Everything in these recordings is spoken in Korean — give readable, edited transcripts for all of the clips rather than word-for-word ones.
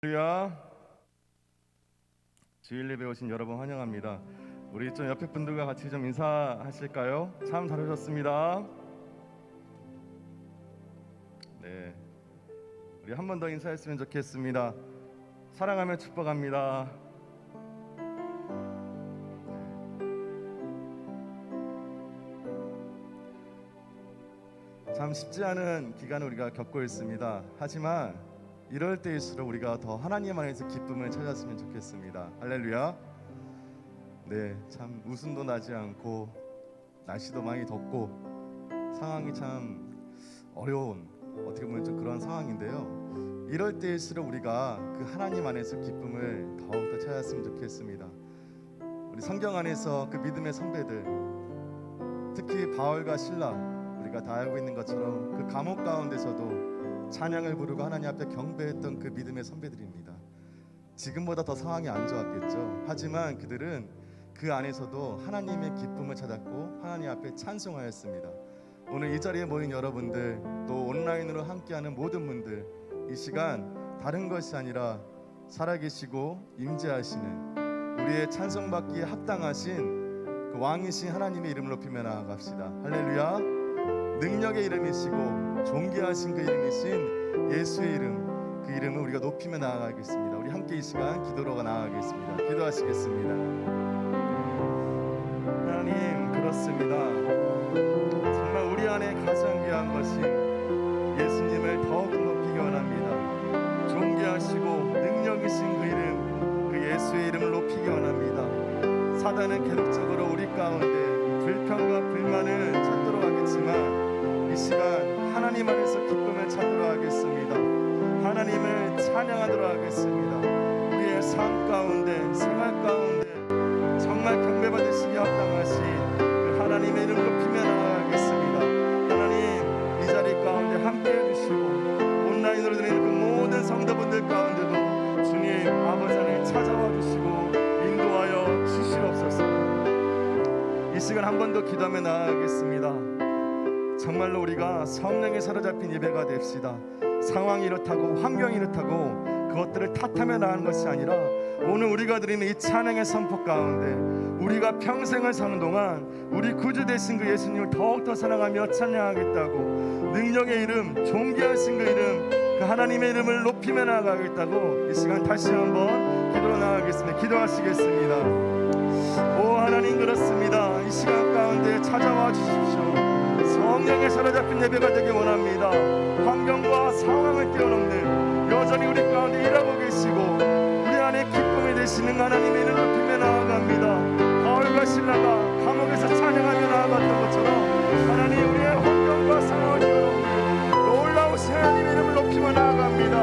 할렐루야. 주일 예배 오신 여러분 환영합니다. 우리 좀 옆에 분들과 같이 좀 인사하실까요? 참 잘 오셨습니다. 네, 우리 한 번 더 인사했으면 좋겠습니다. 사랑하며 축복합니다. 참 쉽지 않은 기간을 우리가 겪고 있습니다. 하지만 이럴 때일수록 우리가 더 하나님 안에서 기쁨을 찾았으면 좋겠습니다. 할렐루야. 네, 참 웃음도 나지 않고 날씨도 많이 덥고 상황이 참 어려운, 어떻게 보면 좀 그런 상황인데요. 이럴 때일수록 우리가 그 하나님 안에서 기쁨을 더욱더 찾았으면 좋겠습니다. 우리 성경 안에서 그 믿음의 선배들, 특히 바울과 실라, 우리가 다 알고 있는 것처럼 그 감옥 가운데서도 찬양을 부르고 하나님 앞에 경배했던 그 믿음의 선배들입니다. 지금보다 더 상황이 안 좋았겠죠. 하지만 그들은 그 안에서도 하나님의 기쁨을 찾았고 하나님 앞에 찬송하였습니다. 오늘 이 자리에 모인 여러분들, 또 온라인으로 함께하는 모든 분들, 이 시간 다른 것이 아니라 살아계시고 임재하시는 우리의 찬송받기에 합당하신 그 왕이신 하나님의 이름을 높이며 나아갑시다. 할렐루야. 능력의 이름이시고 존귀하신 그 이름이신 예수의 이름, 그 이름을 우리가 높이며 나아가겠습니다. 우리 함께 이 시간 기도로 나아가겠습니다. 기도하시겠습니다. 하나님, 그렇습니다. 정말 우리 안에 가장 귀한 것이 예수님을 더욱 높이기 원합니다. 존귀하시고 능력이신 그 이름, 그 예수의 이름을 높이기 원합니다. 사단은 계속적으로 우리 가운데 불평과 불만을 찾도록 하겠지만 이 시간 하나님 안에서 기쁨을 찾도록 하겠습니다. 하나님을 찬양하도록 하겠습니다. 우리의 삶 가운데, 생활 가운데 정말 경배받으시기 합당하신 그 하나님의 이름을 높이며 나아가겠습니다. 하나님, 이 자리 가운데 함께해 주시고 온라인으로 드리는 그 모든 성도분들 가운데도 주님 아버지 안에 찾아와 주시고 인도하여 주시옵소서. 이 시간 한 번 더 기도하며 나아가겠습니다. 정말로 우리가 성령에 사로잡힌 예배가 됩시다. 상황이 이렇다고 환경이 이렇다고 그것들을 탓하며 나가는 것이 아니라 오늘 우리가 드리는 이 찬양의 선포 가운데 우리가 평생을 사는 동안 우리 구주 되신 그 예수님을 더욱더 사랑하며 찬양하겠다고, 능력의 이름, 존귀하신 그 이름, 그 하나님의 이름을 높이며 나아가겠다고 이 시간 다시 한번 기도로 나아가겠습니다. 기도하시겠습니다. 오 하나님, 그렇습니다. 이 시간 가운데 찾아와 주십시오. 성령에 사로잡힌 예배가 되기 원합니다. 환경과 상황을 뛰어넘는 여전히 우리 가운데 일하고 계시고 우리 안에 기쁨이 되시는 하나님의 이름을 높이며 나아갑니다. 바울과 실라가 감옥에서 찬양하며 나아갔던 것처럼 하나님, 우리의 환경과 상황을 뛰어넘는 놀라우신 하나님의 이름을 높이며 나아갑니다.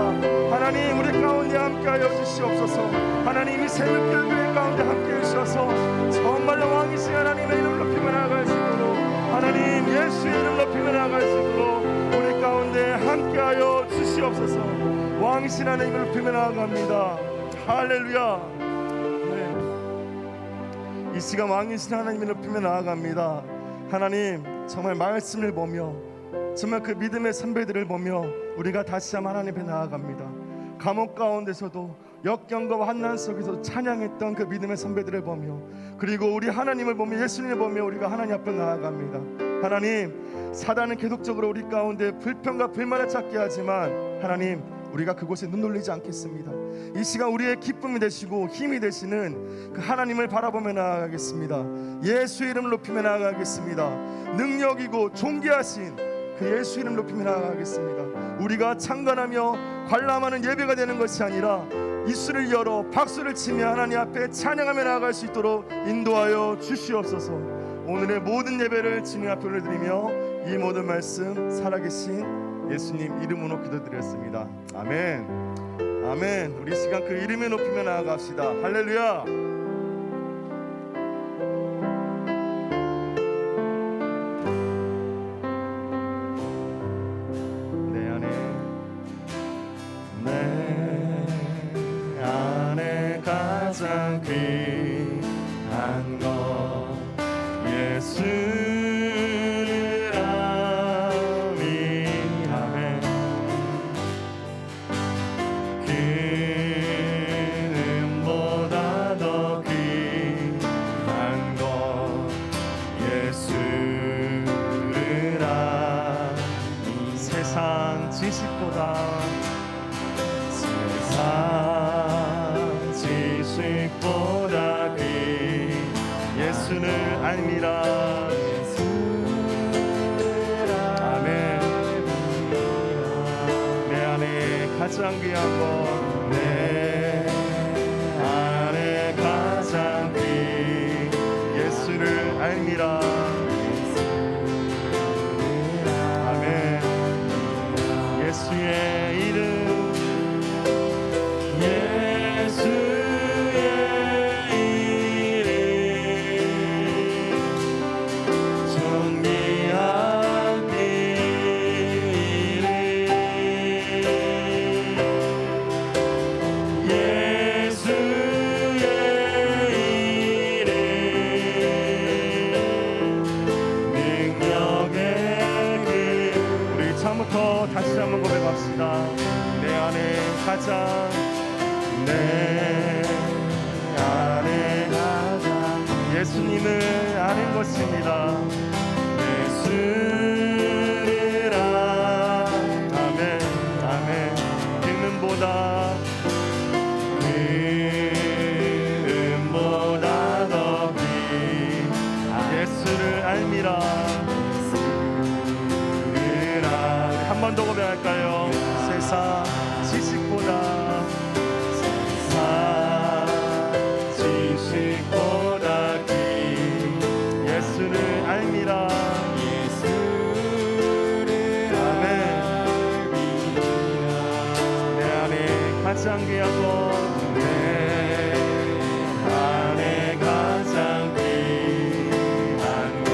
하나님, 우리 가운데 함께하여 주시옵소서. 하나님, 이 새벽 교회 가운데 함께해 주셔서 정말로 왕이신 하나님의 이름을 높이며 나아갈 수 있도록, 하나님 예수의 이름 높이며 나아갈 수 있도록 우리 가운데 함께하여 주시옵소서. 왕이신 하나님을 높이며 나아갑니다. 할렐루야. 네. 이 시간 왕이신 하나님을 높이며 나아갑니다. 하나님, 정말 말씀을 보며 정말 그 믿음의 선배들을 보며 우리가 다시 한번 하나님 앞에 나아갑니다. 감옥 가운데서도 역경과 환난 속에서 찬양했던 그 믿음의 선배들을 보며, 그리고 우리 하나님을 보며 예수님을 보며 우리가 하나님 앞에 나아갑니다. 하나님, 사단은 계속적으로 우리 가운데 불평과 불만을 찾게 하지만 하나님, 우리가 그곳에 눈 돌리지 않겠습니다. 이 시간 우리의 기쁨이 되시고 힘이 되시는 그 하나님을 바라보며 나아가겠습니다. 예수의 이름을 높이며 나아가겠습니다. 능력이고 존귀하신 그 예수 이름 높이며 나아가겠습니다. 우리가 창건하며 관람하는 예배가 되는 것이 아니라 입술을 열어 박수를 치며 하나님 앞에 찬양하며 나아갈 수 있도록 인도하여 주시옵소서. 오늘의 모든 예배를 주님 앞에 올려드리며 이 모든 말씀 살아계신 예수님 이름으로 기도드렸습니다. 아멘. 아멘. 우리 시간 그 이름에 높이며 나아갑시다. 할렐루야. 가장 귀한 것 예수를 아미. 아멘. 알미라. 아멘. 내 안에 가장 귀한 것, 내 안에 가장 귀 예수를 알미라. 아멘. 예수의 이름, 다시 한번 고백합시다. 내 안에 가장, 내 안에 가장 예수님을 아는 것입니다. 예수를 아멘. 아멘. 믿음보다 높이 예수를 알미라. 한 번 더 고백할까요? 세상 지식보다, 세상 지식보다 귀 예수를 알미라. 예수를 알미라. 내 안에 가장 귀한 것, 내 안에 가장 귀한 것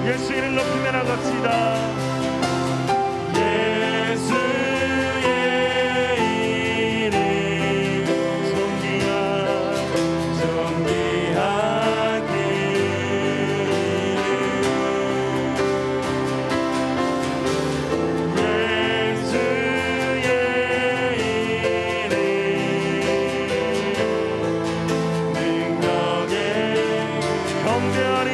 예수 이름 높이며 나갑시다. 예수의 이름 존귀하게 예수의 이름 능력에 경배하리.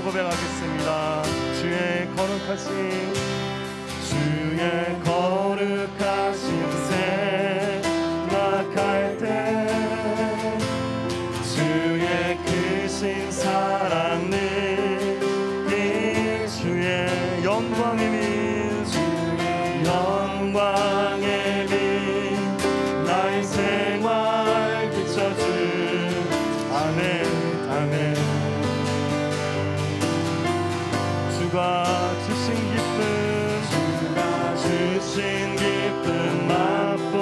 고백하겠습니다. 주의 거룩하신 생각할 때 주의 크신 사랑 느낀 주의 영광의 빛 나의 생활 비춰줄 아멘. 아멘. 주가 주신 기쁨 맛볼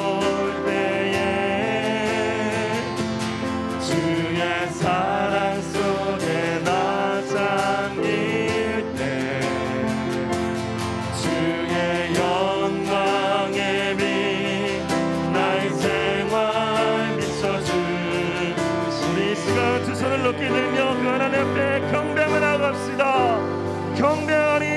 때에 주의 사랑 속에 나 잠길 때 주의 영광의 빛 나의 생활 비춰줄 우리 이 시간 두 손을 높게 들며 그 하나님 앞에 경배하며 나갑시다. 경배하리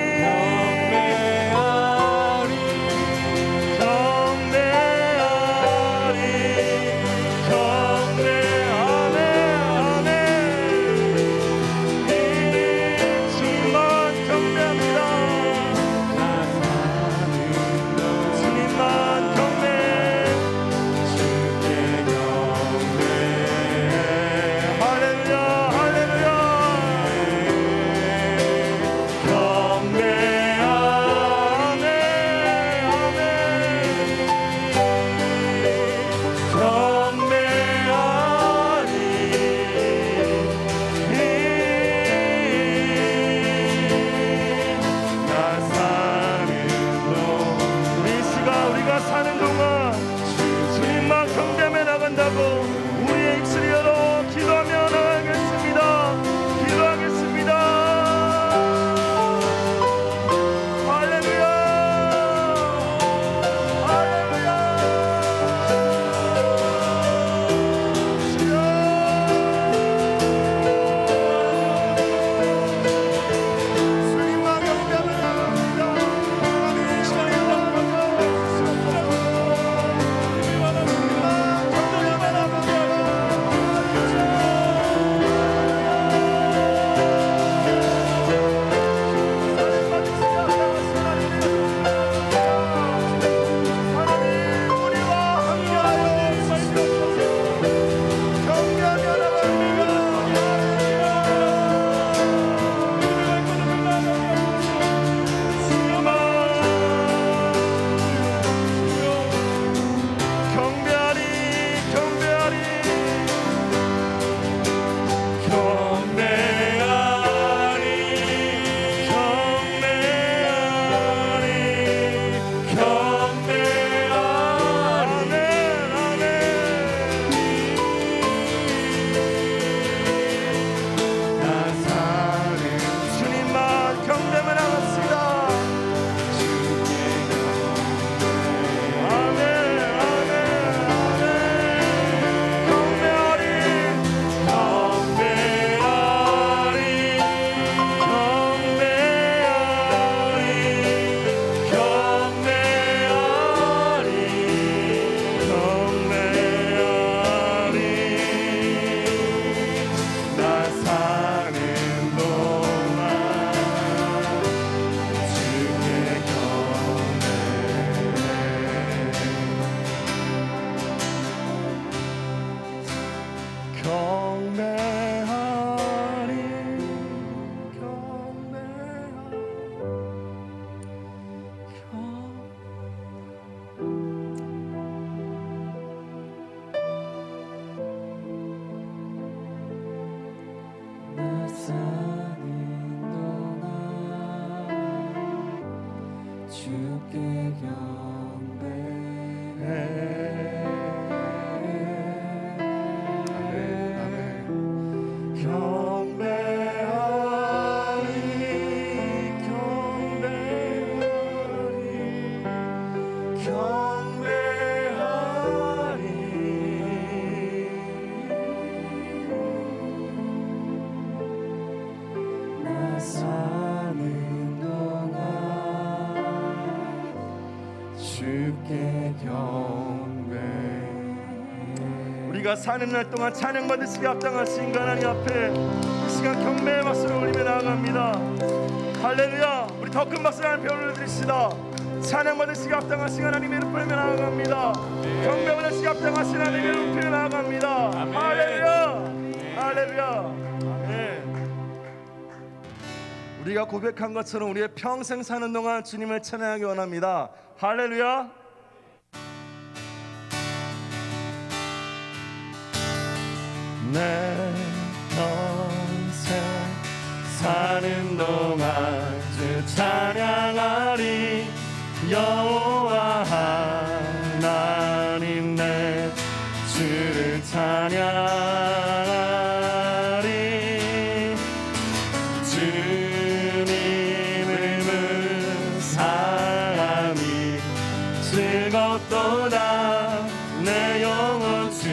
주께 경배해. 아멘, 아멘. 경배하리, 경배하리, 경배하리. 나 사는 동안 주께 경배해. 우리가 사는 날 동안 찬양 받으시기 합당하신 하나님 앞에 이 시간 경배의 박수를 올리며 나아갑니다. 할렐루야. 우리 더 큰 박수를 하나님께 올려드립시다. 찬양 받으시기 합당하신 하나님의 이름 부르며 나아갑니다. 경배 받으시기 합당하신 하나님의 이름 부르며 나아갑니다. 할렐루야. 할렐루야. 아멘. 우리가 고백한 것처럼 우리의 평생 사는 동안 주님을 찬양하기 원합니다. 할렐루야. 내 평생 사는 동안 주 찬양하리. 여호와 하나님 내 주를 찬양하리. 주님을 사랑이 즐겁도다. 내 영혼 주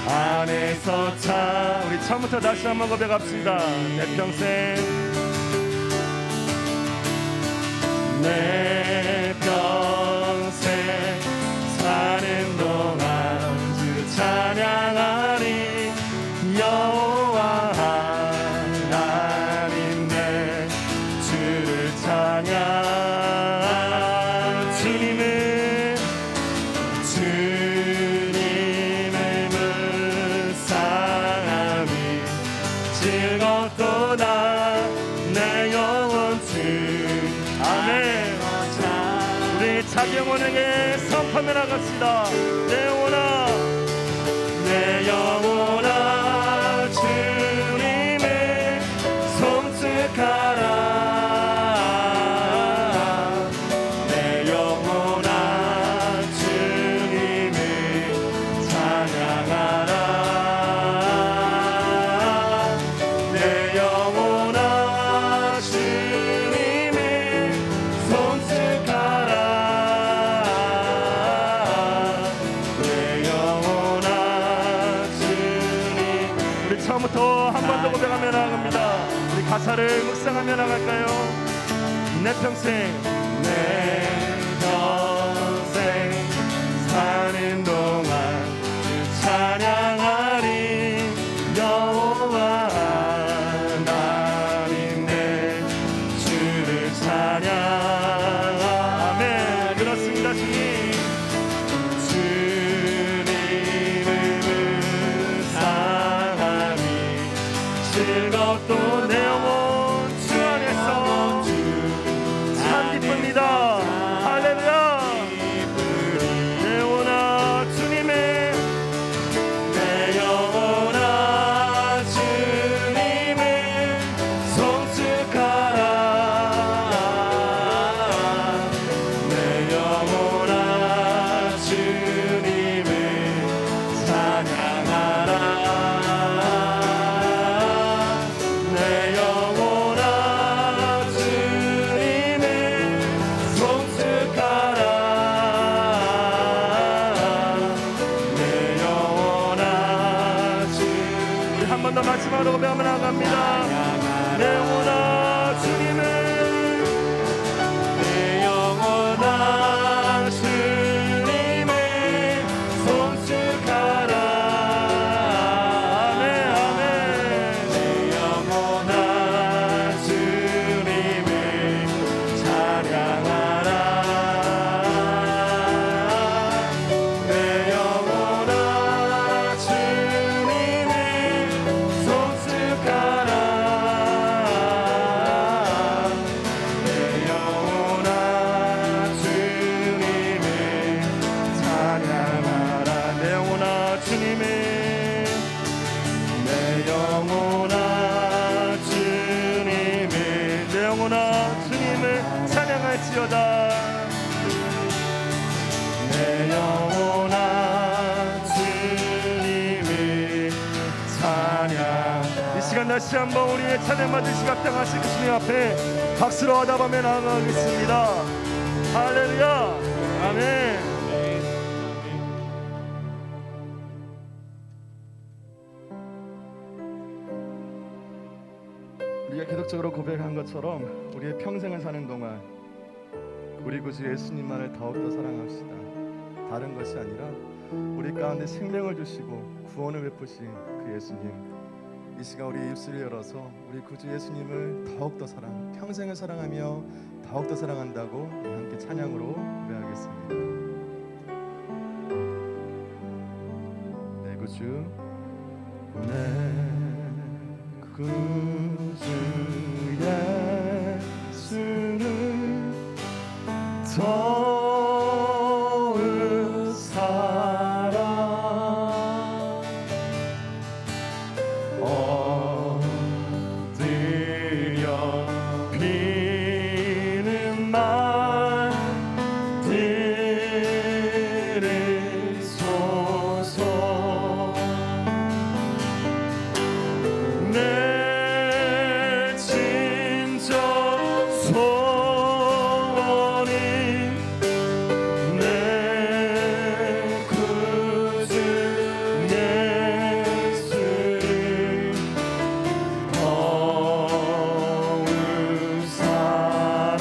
안에서 차. 우리 처음부터 다시 한번 고백합시다. 내 평생 내 평생 사는 동안 주 찬양하리. 여호와 하나님 내 주를 찬양. 주님을 사랑이 즐겁도다. 내 영혼 주. 아멘. 우리 자기 영혼에게 선포하며 나갑시다. 내 영혼아, 내 영혼아 주님을 송축하라. 내 영혼아 주님을 찬양하라. 내 영혼아 주님을 송축하라. 내 영혼아 주님. 우리 처음부터 한 번 더 고백하며 나아갑니다. 우리 가사를 묵상하며 나갈까요? 내 평생 내 평생 사는 동안 주 찬양하리. 여호와 하나님 내 주를 찬양. 아멘. 그렇습니다. 주님을 사랑이 즐겁도 내 영혼 주 안에서 참 기쁩니다. 찬양할지어다. 내 영혼아 주님을 찬양하라. 이 시간 다시 한번 우리의 찬양 받으시고 합당하신 그 주님 앞에 박수로 화답하며 나아가겠습니다. 할렐루야. 아멘. 우리가 계속적으로 고백한 것처럼 우리의 평생을 사는 동안 우리 구주 예수님만을 더욱더 사랑합시다. 다른 것이 아니라 우리 가운데 생명을 주시고 구원을 베푸신 그 예수님, 이 시간 우리 입술을 열어서 우리 구주 예수님을 더욱더 평생을 사랑하며 더욱더 사랑한다고 함께 찬양으로 고백하겠습니다. 내 구주, 내 구주 예수를 더욱 사랑 엎드려 비는 말 들으소서. 내 진정 소원이 내 구주 예수를 더욱 사랑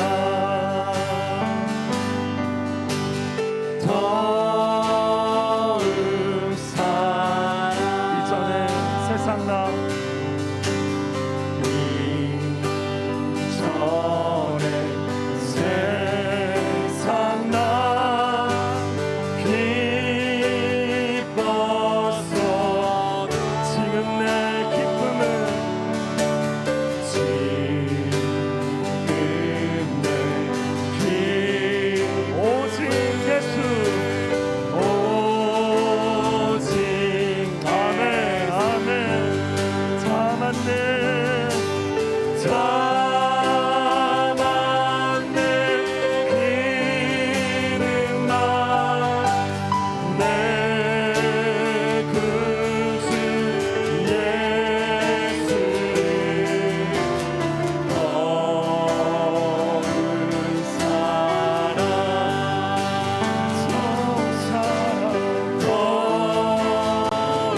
더욱 사랑. 이전에 세상 나 세상 나 기뻤어. 지금 내 기쁨은 오직 예수 오직. 아멘 아멘. 다만 내 기름만 내 구주 예수를 더욱 사랑 더욱.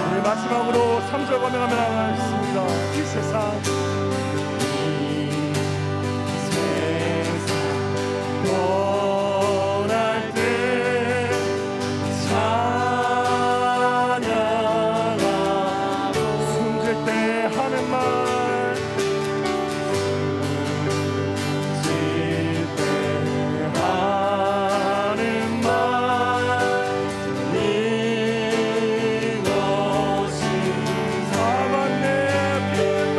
우리 마지막으로 3절 고백하며 나가겠습니다. 이 세상 떠날 때 찬양하고 숨질 때 하는 말 이것이 다만 내 빛만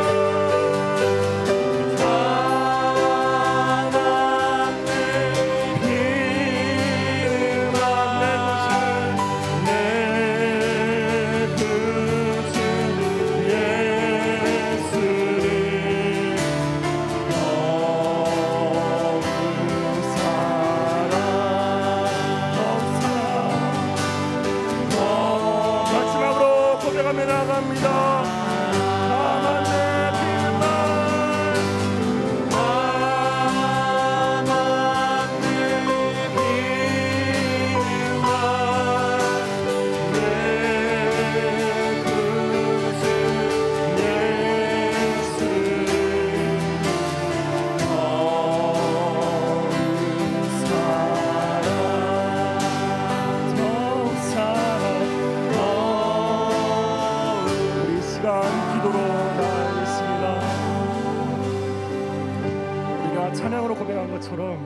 것처럼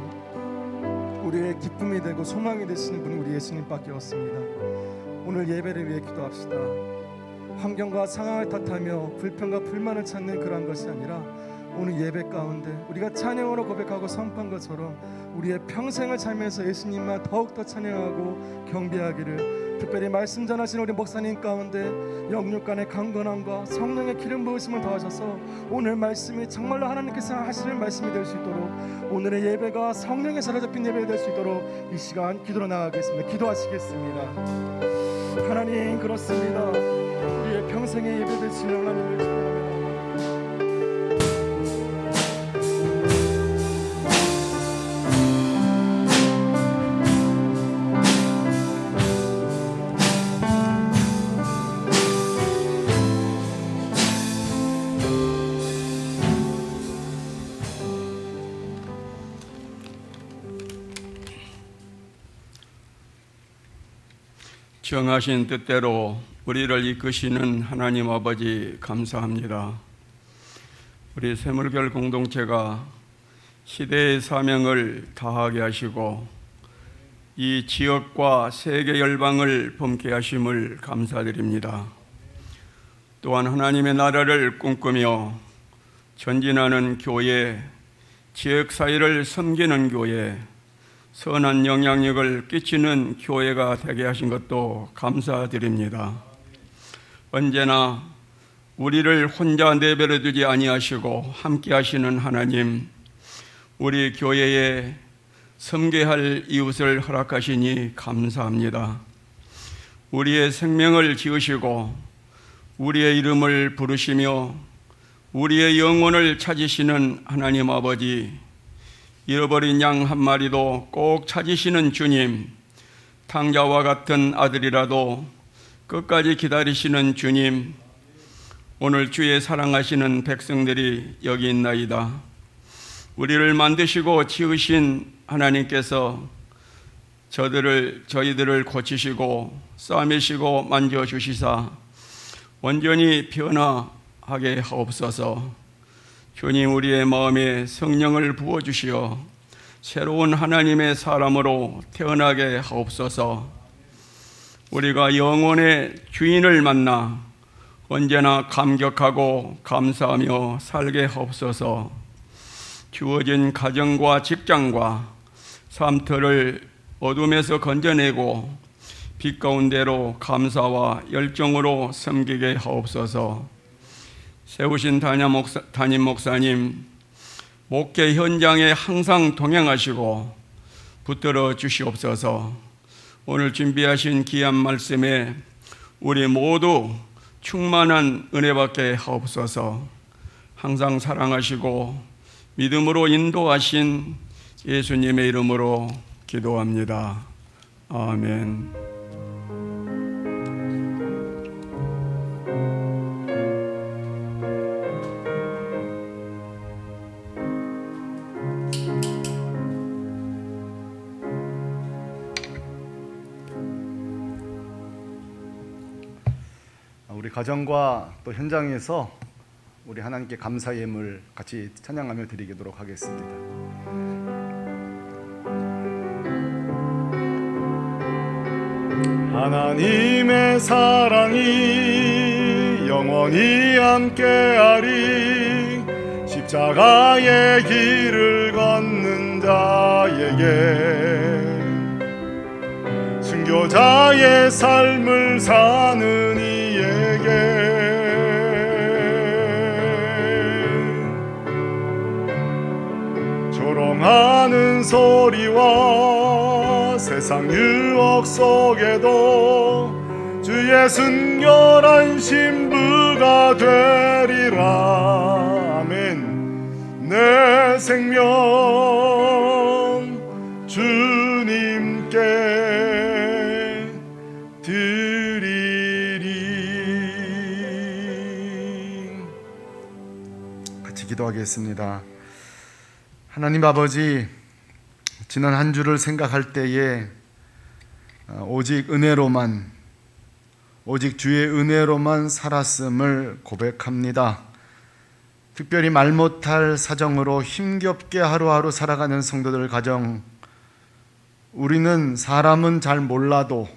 우리의 기쁨이 되고 소망이 되시는 분은 우리 예수님밖에 없습니다. 오늘 예배를 위해 기도합시다. 환경과 상황을 탓하며 불평과 불만을 찾는 그러한 것이 아니라 오늘 예배 가운데 우리가 찬양으로 고백하고 선포한 것처럼 우리의 평생을 살면서 예수님만 더욱더 찬양하고 경배하기를, 특별히 말씀 전하시는 우리 목사님 가운데 영육간의 강건함과 성령의 기름 부으심을 더하셔서 오늘 말씀이 정말로 하나님께서 하시는 말씀이 될 수 있도록, 오늘의 예배가 성령의 사로잡힌 예배가 될 수 있도록 이 시간 기도로 나아가겠습니다. 기도하시겠습니다. 하나님, 그렇습니다. 우리의 평생의 예배 되시는 하나님을 축복합니다. 정하신 뜻대로 우리를 이끄시는 하나님 아버지, 감사합니다. 우리 샘물교회 공동체가 시대의 사명을 다하게 하시고 이 지역과 세계 열방을 범케 하심을 감사드립니다. 또한 하나님의 나라를 꿈꾸며 전진하는 교회, 지역사회를 섬기는 교회, 선한 영향력을 끼치는 교회가 되게 하신 것도 감사드립니다. 언제나 우리를 혼자 내버려 두지 아니하시고 함께 하시는 하나님, 우리 교회에 섬겨할 이웃을 허락하시니 감사합니다. 우리의 생명을 지으시고 우리의 이름을 부르시며 우리의 영혼을 찾으시는 하나님 아버지, 잃어버린 양 한 마리도 꼭 찾으시는 주님, 탕자와 같은 아들이라도 끝까지 기다리시는 주님, 오늘 주의 사랑하시는 백성들이 여기 있나이다. 우리를 만드시고 지으신 하나님께서 저희들을 고치시고 싸매시고 만져주시사 온전히 변화하게 하옵소서. 주님, 우리의 마음에 성령을 부어주시어 새로운 하나님의 사람으로 태어나게 하옵소서. 우리가 영혼의 주인을 만나 언제나 감격하고 감사하며 살게 하옵소서. 주어진 가정과 직장과 삶터를 어둠에서 건져내고 빛 가운데로 감사와 열정으로 섬기게 하옵소서. 세우신 담임 목사님, 목회 현장에 항상 동행하시고 붙들어 주시옵소서. 오늘 준비하신 귀한 말씀에 우리 모두 충만한 은혜 받게 하옵소서. 항상 사랑하시고 믿음으로 인도하신 예수님의 이름으로 기도합니다. 아멘. 우리 가정과 또 현장에서 우리 하나님께 감사 예물 같이 찬양하며 드리도록 하겠습니다. 하나님의 사랑이 영원히 함께하리. 십자가의 길을 걷는 자에게 순교자의 삶을 사는 이에게 조롱하는 소리와 세상 유혹 속에도 주의 순결한 신부가 되리라. 아멘. 내 생명 주님께 드리리. 같이 기도하겠습니다. 하나님 아버지, 지난 한 주를 생각할 때에 오직 은혜로만, 오직 주의 은혜로만 살았음을 고백합니다. 특별히 말 못할 사정으로 힘겹게 하루하루 살아가는 성도들 가정, 우리는 사람은 잘 몰라도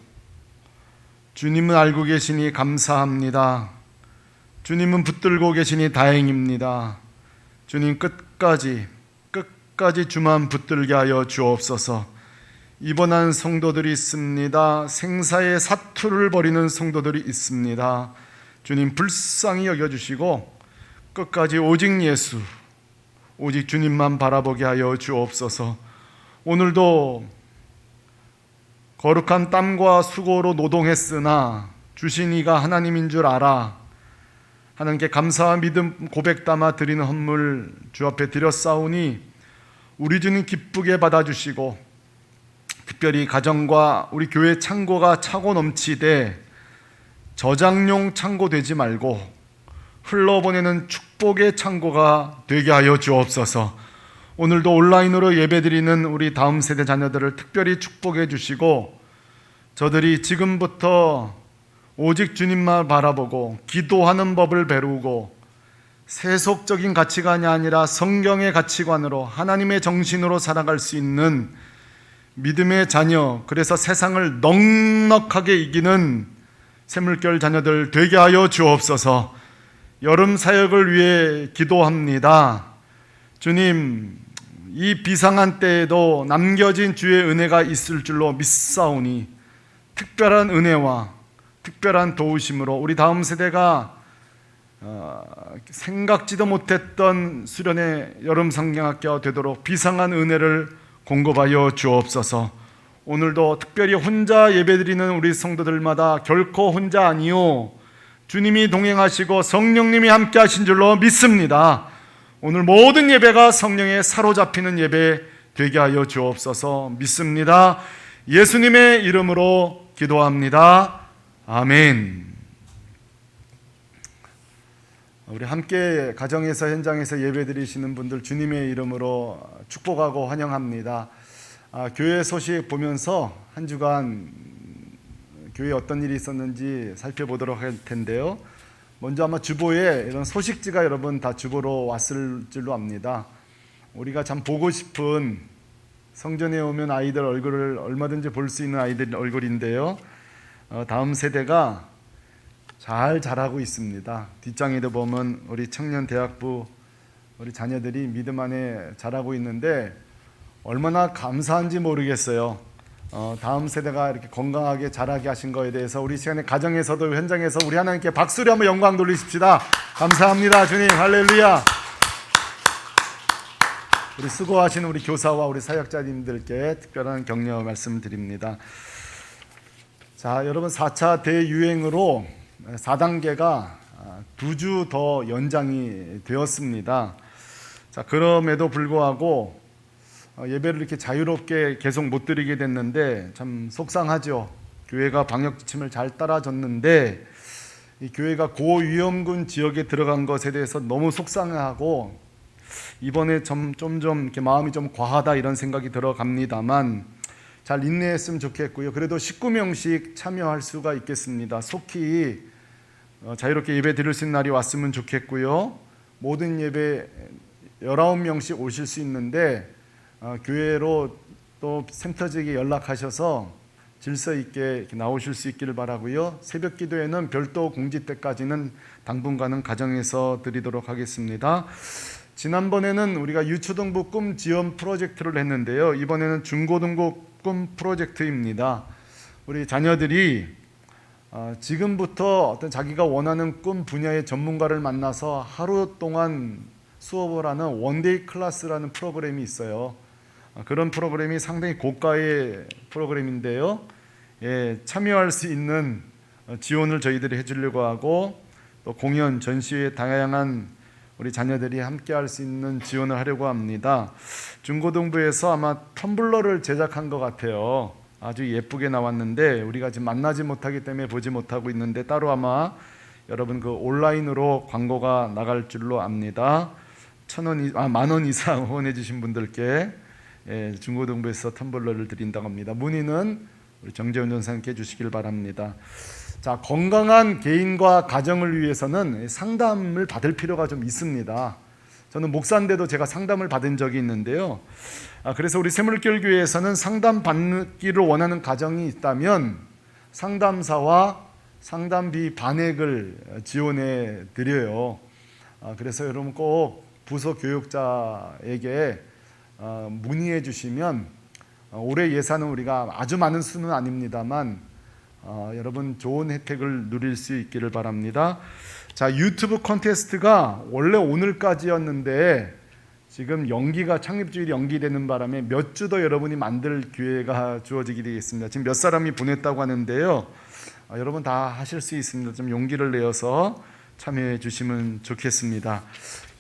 주님은 알고 계시니 감사합니다. 주님은 붙들고 계시니 다행입니다. 주님 끝까지 주만 붙들게 하여 주옵소서. 입원한 성도들이 있습니다. 생사의 사투를 벌이는 성도들이 있습니다. 주님 불쌍히 여겨주시고 끝까지 오직 예수, 오직 주님만 바라보게 하여 주옵소서. 오늘도 거룩한 땀과 수고로 노동했으나 주신 이가 하나님인 줄 알아 하나님께 감사와 믿음 고백 담아 드리는 헌물 주 앞에 드렸사오니 우리 주님 기쁘게 받아주시고 특별히 가정과 우리 교회 창고가 차고 넘치되 저장용 창고 되지 말고 흘러보내는 축복의 창고가 되게 하여 주옵소서. 오늘도 온라인으로 예배드리는 우리 다음 세대 자녀들을 특별히 축복해 주시고 저들이 지금부터 오직 주님만 바라보고 기도하는 법을 배우고 세속적인 가치관이 아니라 성경의 가치관으로 하나님의 정신으로 살아갈 수 있는 믿음의 자녀, 그래서 세상을 넉넉하게 이기는 샘물결 자녀들 되게 하여 주옵소서. 여름 사역을 위해 기도합니다. 주님, 이 비상한 때에도 남겨진 주의 은혜가 있을 줄로 믿사오니 특별한 은혜와 특별한 도우심으로 우리 다음 세대가 생각지도 못했던 수련의 여름 성경학교가 되도록 비상한 은혜를 공급하여 주옵소서. 오늘도 특별히 혼자 예배드리는 우리 성도들마다 결코 혼자 아니요 주님이 동행하시고 성령님이 함께 하신 줄로 믿습니다. 오늘 모든 예배가 성령에 사로잡히는 예배 되게 하여 주옵소서. 믿습니다. 예수님의 이름으로 기도합니다. 아멘. 우리 함께 가정에서 현장에서 예배드리시는 분들 주님의 이름으로 축복하고 환영합니다. 교회 소식 보면서 한 주간 교회에 어떤 일이 있었는지 살펴보도록 할 텐데요. 먼저 아마 주보에 이런 소식지가 여러분 다 주보로 왔을 줄로 압니다. 우리가 참 보고 싶은 성전에 오면 아이들 얼굴을 얼마든지 볼 수 있는 아이들 얼굴인데요. 다음 세대가 잘 자라고 있습니다. 뒷장에도 보면 우리 청년대학부 우리 자녀들이 믿음 안에 자라고 있는데 얼마나 감사한지 모르겠어요. 다음 세대가 이렇게 건강하게 자라게 하신 거에 대해서 우리 시간에 가정에서도 현장에서 우리 하나님께 박수로 한번 영광 돌리십시다. 감사합니다. 주님 할렐루야. 우리 수고하시는 우리 교사와 우리 사역자님들께 특별한 격려 말씀드립니다. 자, 여러분 4차 대유행으로 4단계가 2주 더 연장이 되었습니다. 자, 그럼에도 불구하고 예배를 이렇게 자유롭게 계속 못 드리게 됐는데 참 속상하죠. 교회가 방역 지침을 잘 따라줬는데 이 교회가 고위험군 지역에 들어간 것에 대해서 너무 속상해하고 이번에 좀 이렇게 마음이 좀 과하다 이런 생각이 들어갑니다만 잘 인내했으면 좋겠고요. 그래도 19명씩 참여할 수가 있겠습니다. 속히 자유롭게 예배 드릴 수 있는 날이 왔으면 좋겠고요. 모든 예배 19명씩 오실 수 있는데 교회로 또 센터직에 연락하셔서 질서 있게 나오실 수 있기를 바라고요. 새벽 기도에는 별도 공지 때까지는 당분간은 가정에서 드리도록 하겠습니다. 지난번에는 우리가 유초등부 꿈 지원 프로젝트를 했는데요. 이번에는 중고등부 꿈 프로젝트입니다. 우리 자녀들이 지금부터 어떤 자기가 원하는 꿈 분야의 전문가를 만나서 하루 동안 수업을 하는 원데이 클래스라는 프로그램이 있어요. 그런 프로그램이 상당히 고가의 프로그램인데요. 참여할 수 있는 지원을 저희들이 해주려고 하고 또 공연, 전시회 다양한 우리 자녀들이 함께 할 수 있는 지원을 하려고 합니다. 중고등부에서 아마 텀블러를 제작한 것 같아요. 아주 예쁘게 나왔는데 우리가 지금 만나지 못하기 때문에 보지 못하고 있는데 따로 아마 여러분 그 온라인으로 광고가 나갈 줄로 압니다. 10,000원 이상 후원해 주신 분들께 중고등부에서 텀블러를 드린다고 합니다. 문의는 우리 정재훈 전사님께 해주시길 바랍니다. 자, 건강한 개인과 가정을 위해서는 상담을 받을 필요가 좀 있습니다. 저는 목사인데도 제가 상담을 받은 적이 있는데요. 그래서 우리 샘물결교회에서는 상담 받기를 원하는 가정이 있다면 상담사와 상담비 반액을 지원해 드려요. 그래서 여러분 꼭 부서 교육자에게 문의해 주시면 올해 예산은 우리가 아주 많은 수는 아닙니다만 여러분 좋은 혜택을 누릴 수 있기를 바랍니다. 자, 유튜브 콘테스트가 원래 오늘까지였는데 지금 연기가 창립주일이 연기되는 바람에 몇 주 더 여러분이 만들 기회가 주어지게 되겠습니다. 지금 몇 사람이 보냈다고 하는데요. 여러분 다 하실 수 있습니다. 좀 용기를 내어서 참여해 주시면 좋겠습니다.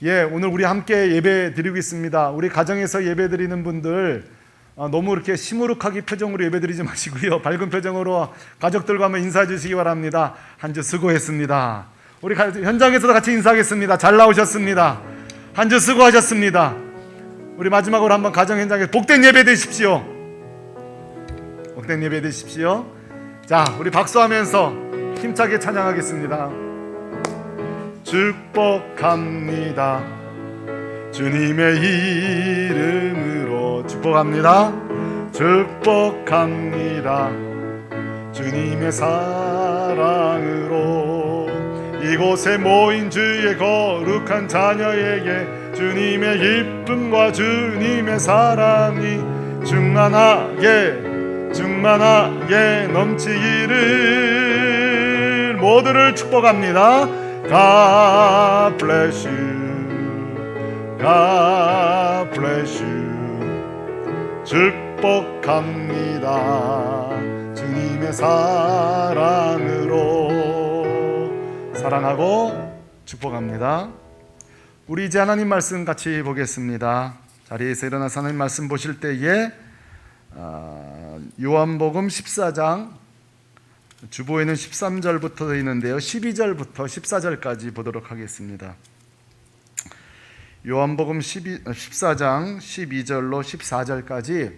예, 오늘 우리 함께 예배 드리고 있습니다. 우리 가정에서 예배 드리는 분들 너무 이렇게 시무룩하게 표정으로 예배 드리지 마시고요. 밝은 표정으로 가족들과 한번 인사해 주시기 바랍니다. 한 주 수고했습니다. 우리 현장에서도 같이 인사하겠습니다. 잘 나오셨습니다. 한 주 수고하셨습니다. 우리 마지막으로 한번 가정 현장에서 복된 예배 되십시오. 복된 예배 되십시오. 자, 우리 박수하면서 힘차게 찬양하겠습니다. 축복합니다. 주님의 이름으로 축복합니다. 축복합니다. 주님의 사랑으로 이곳에 모인 주의 거룩한 자녀에게 주님의 기쁨과 주님의 사랑이 충만하게 넘치기를 모두를 축복합니다. God bless you. God bless you. 축복합니다. 주님의 사랑으로 사랑하고 축복합니다. 우리 이제 하나님 말씀 같이 보겠습니다. 자리에서 일어나서 하나님 말씀 보실 때에 요한복음 14장 주보에는 13절부터 되어 있는데요. 12절부터 14절까지 보도록 하겠습니다. 요한복음 14장 12절로 14절까지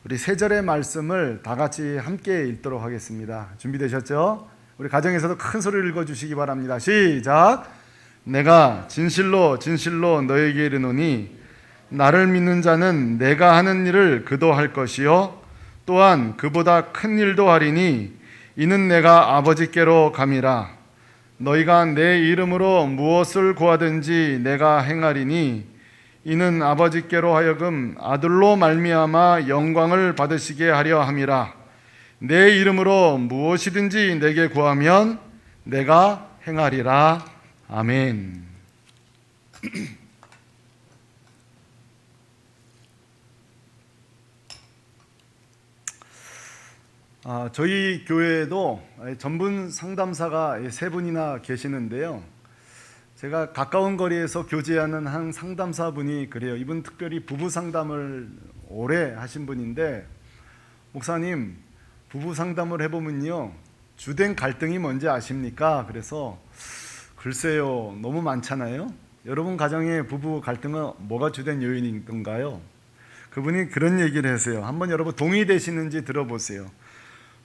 우리 세 절의 말씀을 다 같이 함께 읽도록 하겠습니다. 준비되셨죠? 우리 가정에서도 큰 소리를 읽어주시기 바랍니다. 시작! 내가 진실로 너에게 이르노니 나를 믿는 자는 내가 하는 일을 그도 할 것이요 또한 그보다 큰 일도 하리니 이는 내가 아버지께로 감이라. 너희가 내 이름으로 무엇을 구하든지 내가 행하리니 이는 아버지께로 하여금 아들로 말미암아 영광을 받으시게 하려 함이라. 내 이름으로 무엇이든지 내게 구하면 내가 행하리라. 아멘. 저희 교회에도 전문 상담사가 세 분이나 계시는데요. 제가 가까운 거리에서 교제하는 한 상담사분이 그래요. 이분 특별히 부부 상담을 오래 하신 분인데, 목사님, 부부 상담을 해보면요, 주된 갈등이 뭔지 아십니까? 그래서 글쎄요, 너무 많잖아요. 여러분 가정의 부부 갈등은 뭐가 주된 요인인가요? 그분이 그런 얘기를 하세요. 한번 여러분 동의되시는지 들어보세요.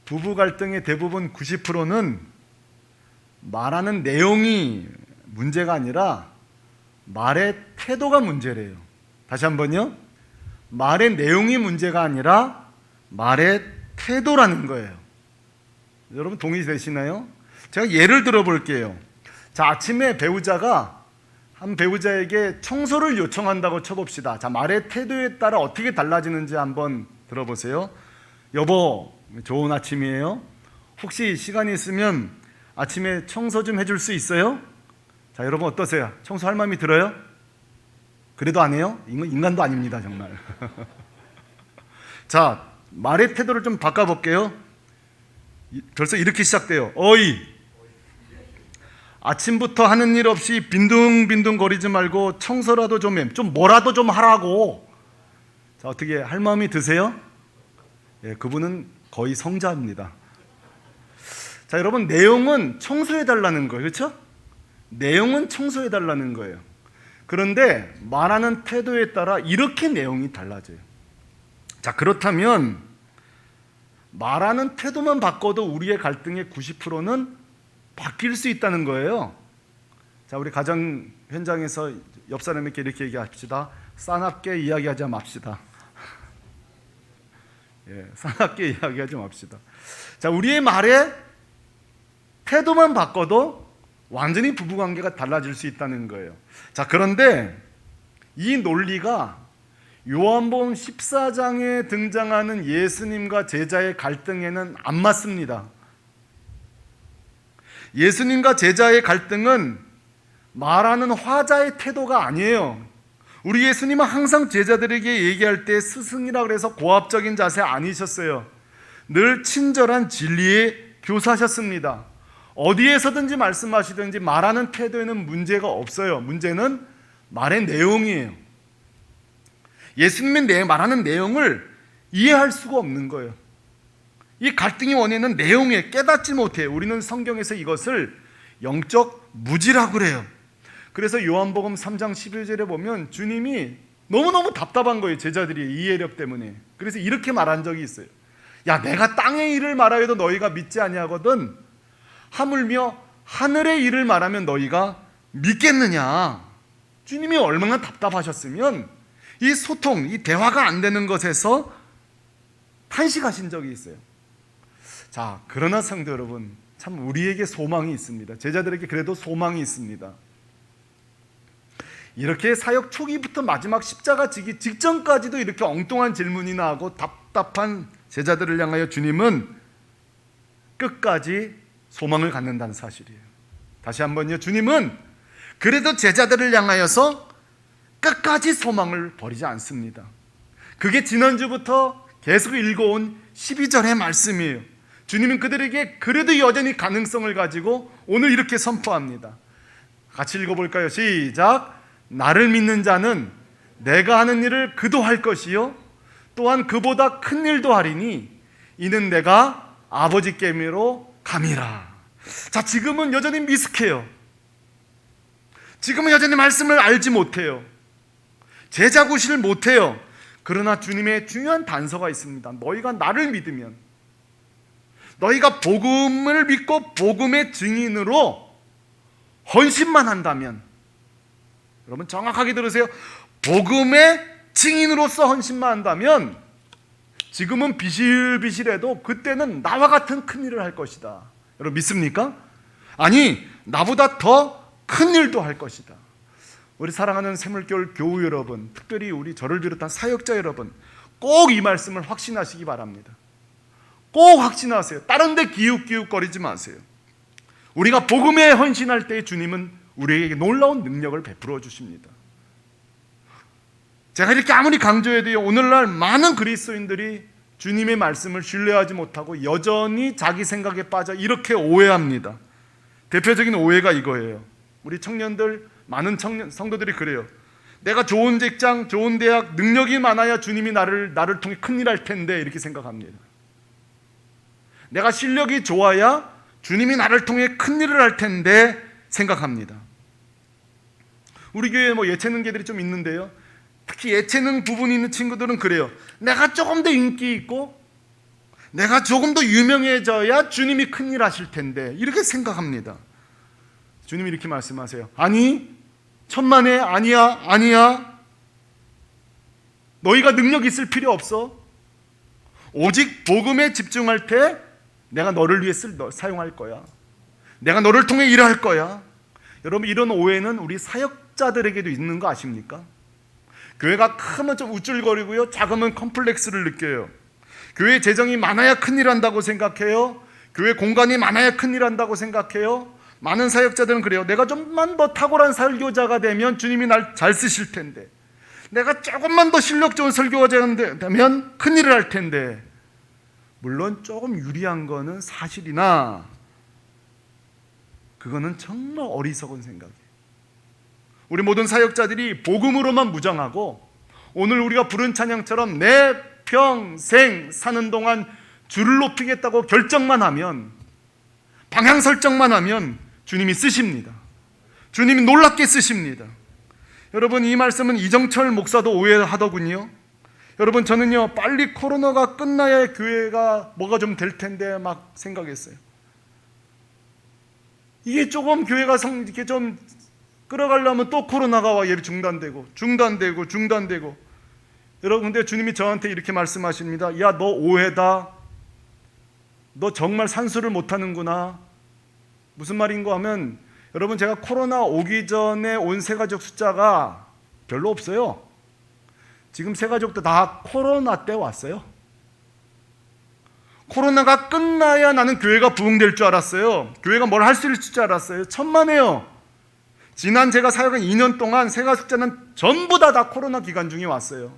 부부 갈등의 대부분 90%는 말하는 내용이 문제가 아니라 말의 태도가 문제래요. 다시 한번요. 말의 내용이 문제가 아니라 말의 태도라는 거예요. 여러분 동의되시나요? 제가 예를 들어볼게요. 자, 아침에 한 배우자에게 청소를 요청한다고 쳐봅시다. 자, 말의 태도에 따라 어떻게 달라지는지 한번 들어보세요. 여보, 좋은 아침이에요. 혹시 시간이 있으면 아침에 청소 좀 해줄 수 있어요? 자, 여러분 어떠세요? 청소할 마음이 들어요? 그래도 안 해요? 인간도 아닙니다, 정말. 자, 말의 태도를 좀 바꿔볼게요. 벌써 이렇게 시작돼요. 어이, 아침부터 하는 일 없이 빈둥빈둥 거리지 말고 청소라도 좀 뭐라도 좀 하라고. 자, 어떻게 할 마음이 드세요? 예, 그분은 거의 성자입니다. 자, 여러분, 내용은 청소해달라는 거예요. 그렇죠? 내용은 청소해달라는 거예요. 그런데 말하는 태도에 따라 이렇게 내용이 달라져요. 자, 그렇다면 말하는 태도만 바꿔도 우리의 갈등의 90%는 바뀔 수 있다는 거예요. 자, 우리 가정 현장에서 옆 사람에게 이렇게 얘기합시다. 싸납게 이야기하지 맙시다. 예, 싸납게 이야기하지 맙시다. 자, 우리의 말에 태도만 바꿔도 완전히 부부관계가 달라질 수 있다는 거예요. 자, 그런데 이 논리가 요한복음 14장에 등장하는 예수님과 제자의 갈등에는 안 맞습니다. 예수님과 제자의 갈등은 말하는 화자의 태도가 아니에요. 우리 예수님은 항상 제자들에게 얘기할 때 스승이라 그래서 고압적인 자세 아니셨어요. 늘 친절한 진리의 교사셨습니다. 어디에서든지 말씀하시든지 말하는 태도에는 문제가 없어요. 문제는 말의 내용이에요. 예수님의 말하는 내용을 이해할 수가 없는 거예요. 이 갈등의 원인은 내용에 깨닫지 못해요. 우리는 성경에서 이것을 영적 무지라고 그래요. 그래서 요한복음 3장 11절에 보면 주님이 너무너무 답답한 거예요. 제자들이 이해력 때문에. 그래서 이렇게 말한 적이 있어요. 야, 내가 땅의 일을 말하여도 너희가 믿지 아니하거든 하물며 하늘의 일을 말하면 너희가 믿겠느냐. 주님이 얼마나 답답하셨으면 이 소통, 이 대화가 안 되는 것에서 탄식하신 적이 있어요. 자, 그러나 성도 여러분, 참 우리에게 소망이 있습니다. 제자들에게 그래도 소망이 있습니다. 이렇게 사역 초기부터 마지막 십자가 지기 직전까지도 이렇게 엉뚱한 질문이나 하고 답답한 제자들을 향하여 주님은 끝까지 소망을 갖는다는 사실이에요. 다시 한번요. 주님은 그래도 제자들을 향하여서 끝까지 소망을 버리지 않습니다. 그게 지난주부터 계속 읽어온 12절의 말씀이에요. 주님은 그들에게 그래도 여전히 가능성을 가지고 오늘 이렇게 선포합니다. 같이 읽어볼까요? 시작. 나를 믿는 자는 내가 하는 일을 그도 할 것이요 또한 그보다 큰 일도 하리니 이는 내가 아버지께로 감이라. 자, 지금은 여전히 미숙해요. 지금은 여전히 말씀을 알지 못해요. 제자구실을 못해요. 그러나 주님의 중요한 단서가 있습니다. 너희가 나를 믿으면, 너희가 복음을 믿고 복음의 증인으로 헌신만 한다면, 여러분 정확하게 들으세요. 복음의 증인으로서 헌신만 한다면 지금은 비실비실해도 그때는 나와 같은 큰 일을 할 것이다. 여러분 믿습니까? 아니, 나보다 더 큰 일도 할 것이다. 우리 사랑하는 샘물교회 교우 여러분, 특별히 우리 저를 비롯한 사역자 여러분, 꼭 이 말씀을 확신하시기 바랍니다. 꼭 확신하세요. 다른 데 기웃기웃거리지 마세요. 우리가 복음에 헌신할 때 주님은 우리에게 놀라운 능력을 베풀어 주십니다. 제가 이렇게 아무리 강조해도요, 오늘날 많은 그리스도인들이 주님의 말씀을 신뢰하지 못하고 여전히 자기 생각에 빠져 이렇게 오해합니다. 대표적인 오해가 이거예요. 우리 청년들, 많은 성도들이 그래요. 내가 좋은 직장, 좋은 대학, 능력이 많아야 주님이 나를 통해 큰일 할 텐데 이렇게 생각합니다. 내가 실력이 좋아야 주님이 나를 통해 큰일을 할 텐데 생각합니다. 우리 교회에 예체능계들이 좀 있는데요, 특히 예체능 부분이 있는 친구들은 그래요. 내가 조금 더 인기 있고 내가 조금 더 유명해져야 주님이 큰일 하실 텐데 이렇게 생각합니다. 주님이 이렇게 말씀하세요. 아니, 천만에 아니야. 너희가 능력 있을 필요 없어. 오직 복음에 집중할 때 내가 너를 위해 사용할 거야. 내가 너를 통해 일할 거야. 여러분, 이런 오해는 우리 사역자들에게도 있는 거 아십니까? 교회가 크면 좀 우쭐거리고요, 작으면 컴플렉스를 느껴요. 교회 재정이 많아야 큰일 한다고 생각해요. 교회 공간이 많아야 큰일 한다고 생각해요. 많은 사역자들은 그래요. 내가 좀만 더 탁월한 설교자가 되면 주님이 날 잘 쓰실 텐데, 내가 조금만 더 실력 좋은 설교자가 되면 큰일을 할 텐데. 물론 조금 유리한 거는 사실이나 그거는 정말 어리석은 생각이에요. 우리 모든 사역자들이 복음으로만 무장하고 오늘 우리가 부른 찬양처럼 내 평생 사는 동안 주를 높이겠다고 결정만 하면, 방향 설정만 하면 주님이 쓰십니다. 주님이 놀랍게 쓰십니다. 여러분, 이 말씀은 이정철 목사도 오해하더군요. 여러분, 저는요, 빨리 코로나가 끝나야 교회가 뭐가 좀 될 텐데 막 생각했어요. 이게 조금 교회가 이렇게 좀 끌어가려면 또 코로나가 와, 예배 중단되고. 여러분, 근데 주님이 저한테 이렇게 말씀하십니다. 야, 너 오해다. 너 정말 산수를 못하는구나. 무슨 말인가 하면, 여러분, 제가 코로나 오기 전에 온 세가족 숫자가 별로 없어요. 지금 새 가족도 다 코로나 때 왔어요. 코로나가 끝나야 나는 교회가 부흥될 줄 알았어요. 교회가 뭘 할 수 있을 줄 알았어요. 천만에요. 지난 제가 사역한 2년 동안 새 가족자는 전부 다 코로나 기간 중에 왔어요.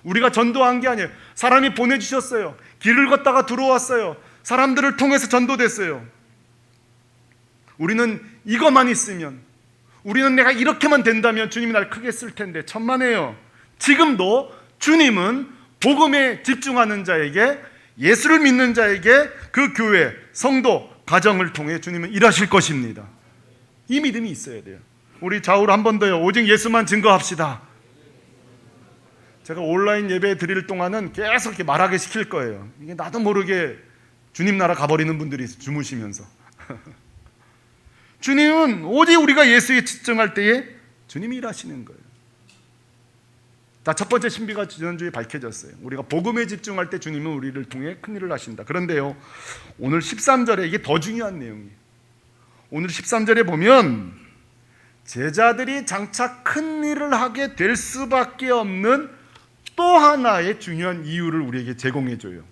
우리가 전도한 게 아니에요. 사람이 보내주셨어요. 길을 걷다가 들어왔어요. 사람들을 통해서 전도됐어요. 우리는 이것만 있으면, 우리는 내가 이렇게만 된다면 주님이 날 크게 쓸 텐데, 천만에요. 지금도 주님은 복음에 집중하는 자에게, 예수를 믿는 자에게 그 교회, 성도, 가정을 통해 주님은 일하실 것입니다. 이 믿음이 있어야 돼요. 우리 좌우로 한 번 더요. 오직 예수만 증거합시다. 제가 온라인 예배 드릴 동안은 계속 이렇게 말하게 시킬 거예요. 이게 나도 모르게 주님 나라 가버리는 분들이 있어요. 주무시면서. 주님은 오직 우리가 예수에 집중할 때에 주님이 일하시는 거예요. 자, 첫 번째 신비가 지난주에 밝혀졌어요. 우리가 복음에 집중할 때 주님은 우리를 통해 큰 일을 하신다. 그런데요, 오늘 13절에 이게 더 중요한 내용이에요. 오늘 13절에 보면 제자들이 장차 큰 일을 하게 될 수밖에 없는 또 하나의 중요한 이유를 우리에게 제공해줘요.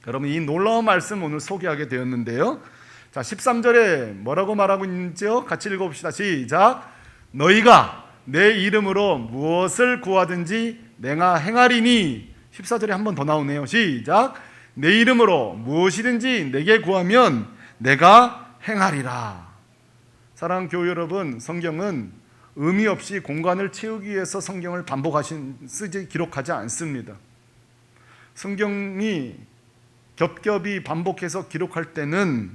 여러분, 이 놀라운 말씀 오늘 소개하게 되었는데요. 자, 13절에 뭐라고 말하고 있는지요? 같이 읽어봅시다. 시작. 너희가 내 이름으로 무엇을 구하든지 내가 행하리니. 14절에 한 번 더 나오네요. 시작. 내 이름으로 무엇이든지 내게 구하면 내가 행하리라. 사랑하는 교회 여러분, 성경은 의미 없이 공간을 채우기 위해서 성경을 쓰지 기록하지 않습니다. 성경이 겹겹이 반복해서 기록할 때는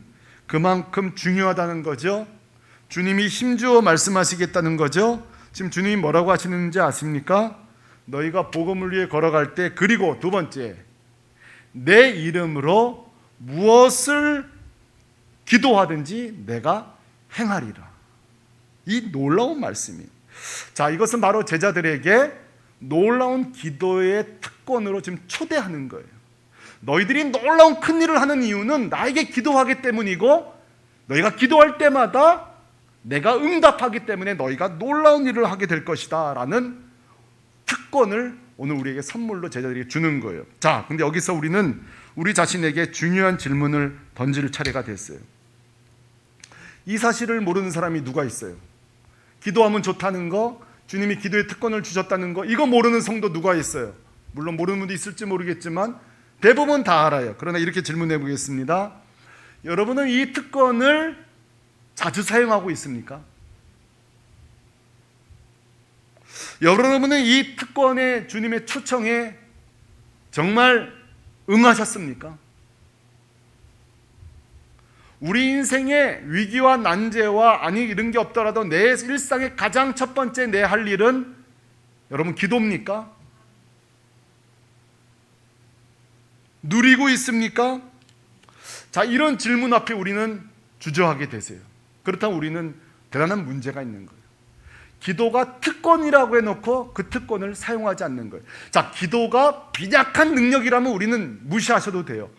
그만큼 중요하다는 거죠. 주님이 힘주어 말씀하시겠다는 거죠. 지금 주님이 뭐라고 하시는지 아십니까? 너희가 복음을 위해 걸어갈 때, 그리고 두 번째, 내 이름으로 무엇을 기도하든지 내가 행하리라. 이 놀라운 말씀이에요. 자, 이것은 바로 제자들에게 놀라운 기도의 특권으로 지금 초대하는 거예요. 너희들이 놀라운 큰 일을 하는 이유는 나에게 기도하기 때문이고, 너희가 기도할 때마다 내가 응답하기 때문에 너희가 놀라운 일을 하게 될 것이다 라는 특권을 오늘 우리에게 선물로 제자들이 주는 거예요. 자, 근데 여기서 우리는 우리 자신에게 중요한 질문을 던질 차례가 됐어요. 이 사실을 모르는 사람이 누가 있어요? 기도하면 좋다는 거, 주님이 기도의 특권을 주셨다는 거, 이거 모르는 성도 누가 있어요? 물론 모르는 분도 있을지 모르겠지만 대부분 다 알아요. 그러나 이렇게 질문해 보겠습니다. 여러분은 이 특권을 자주 사용하고 있습니까? 여러분은 이 특권에, 주님의 초청에 정말 응하셨습니까? 우리 인생의 위기와 난제와 아니 이런 게 없더라도 내 일상의 가장 첫 번째 내 할 일은 여러분 기도입니까? 누리고 있습니까? 자, 이런 질문 앞에 우리는 주저하게 되세요. 그렇다면 우리는 대단한 문제가 있는 거예요. 기도가 특권이라고 해놓고 그 특권을 사용하지 않는 거예요. 자, 기도가 빈약한 능력이라면 우리는 무시하셔도 돼요.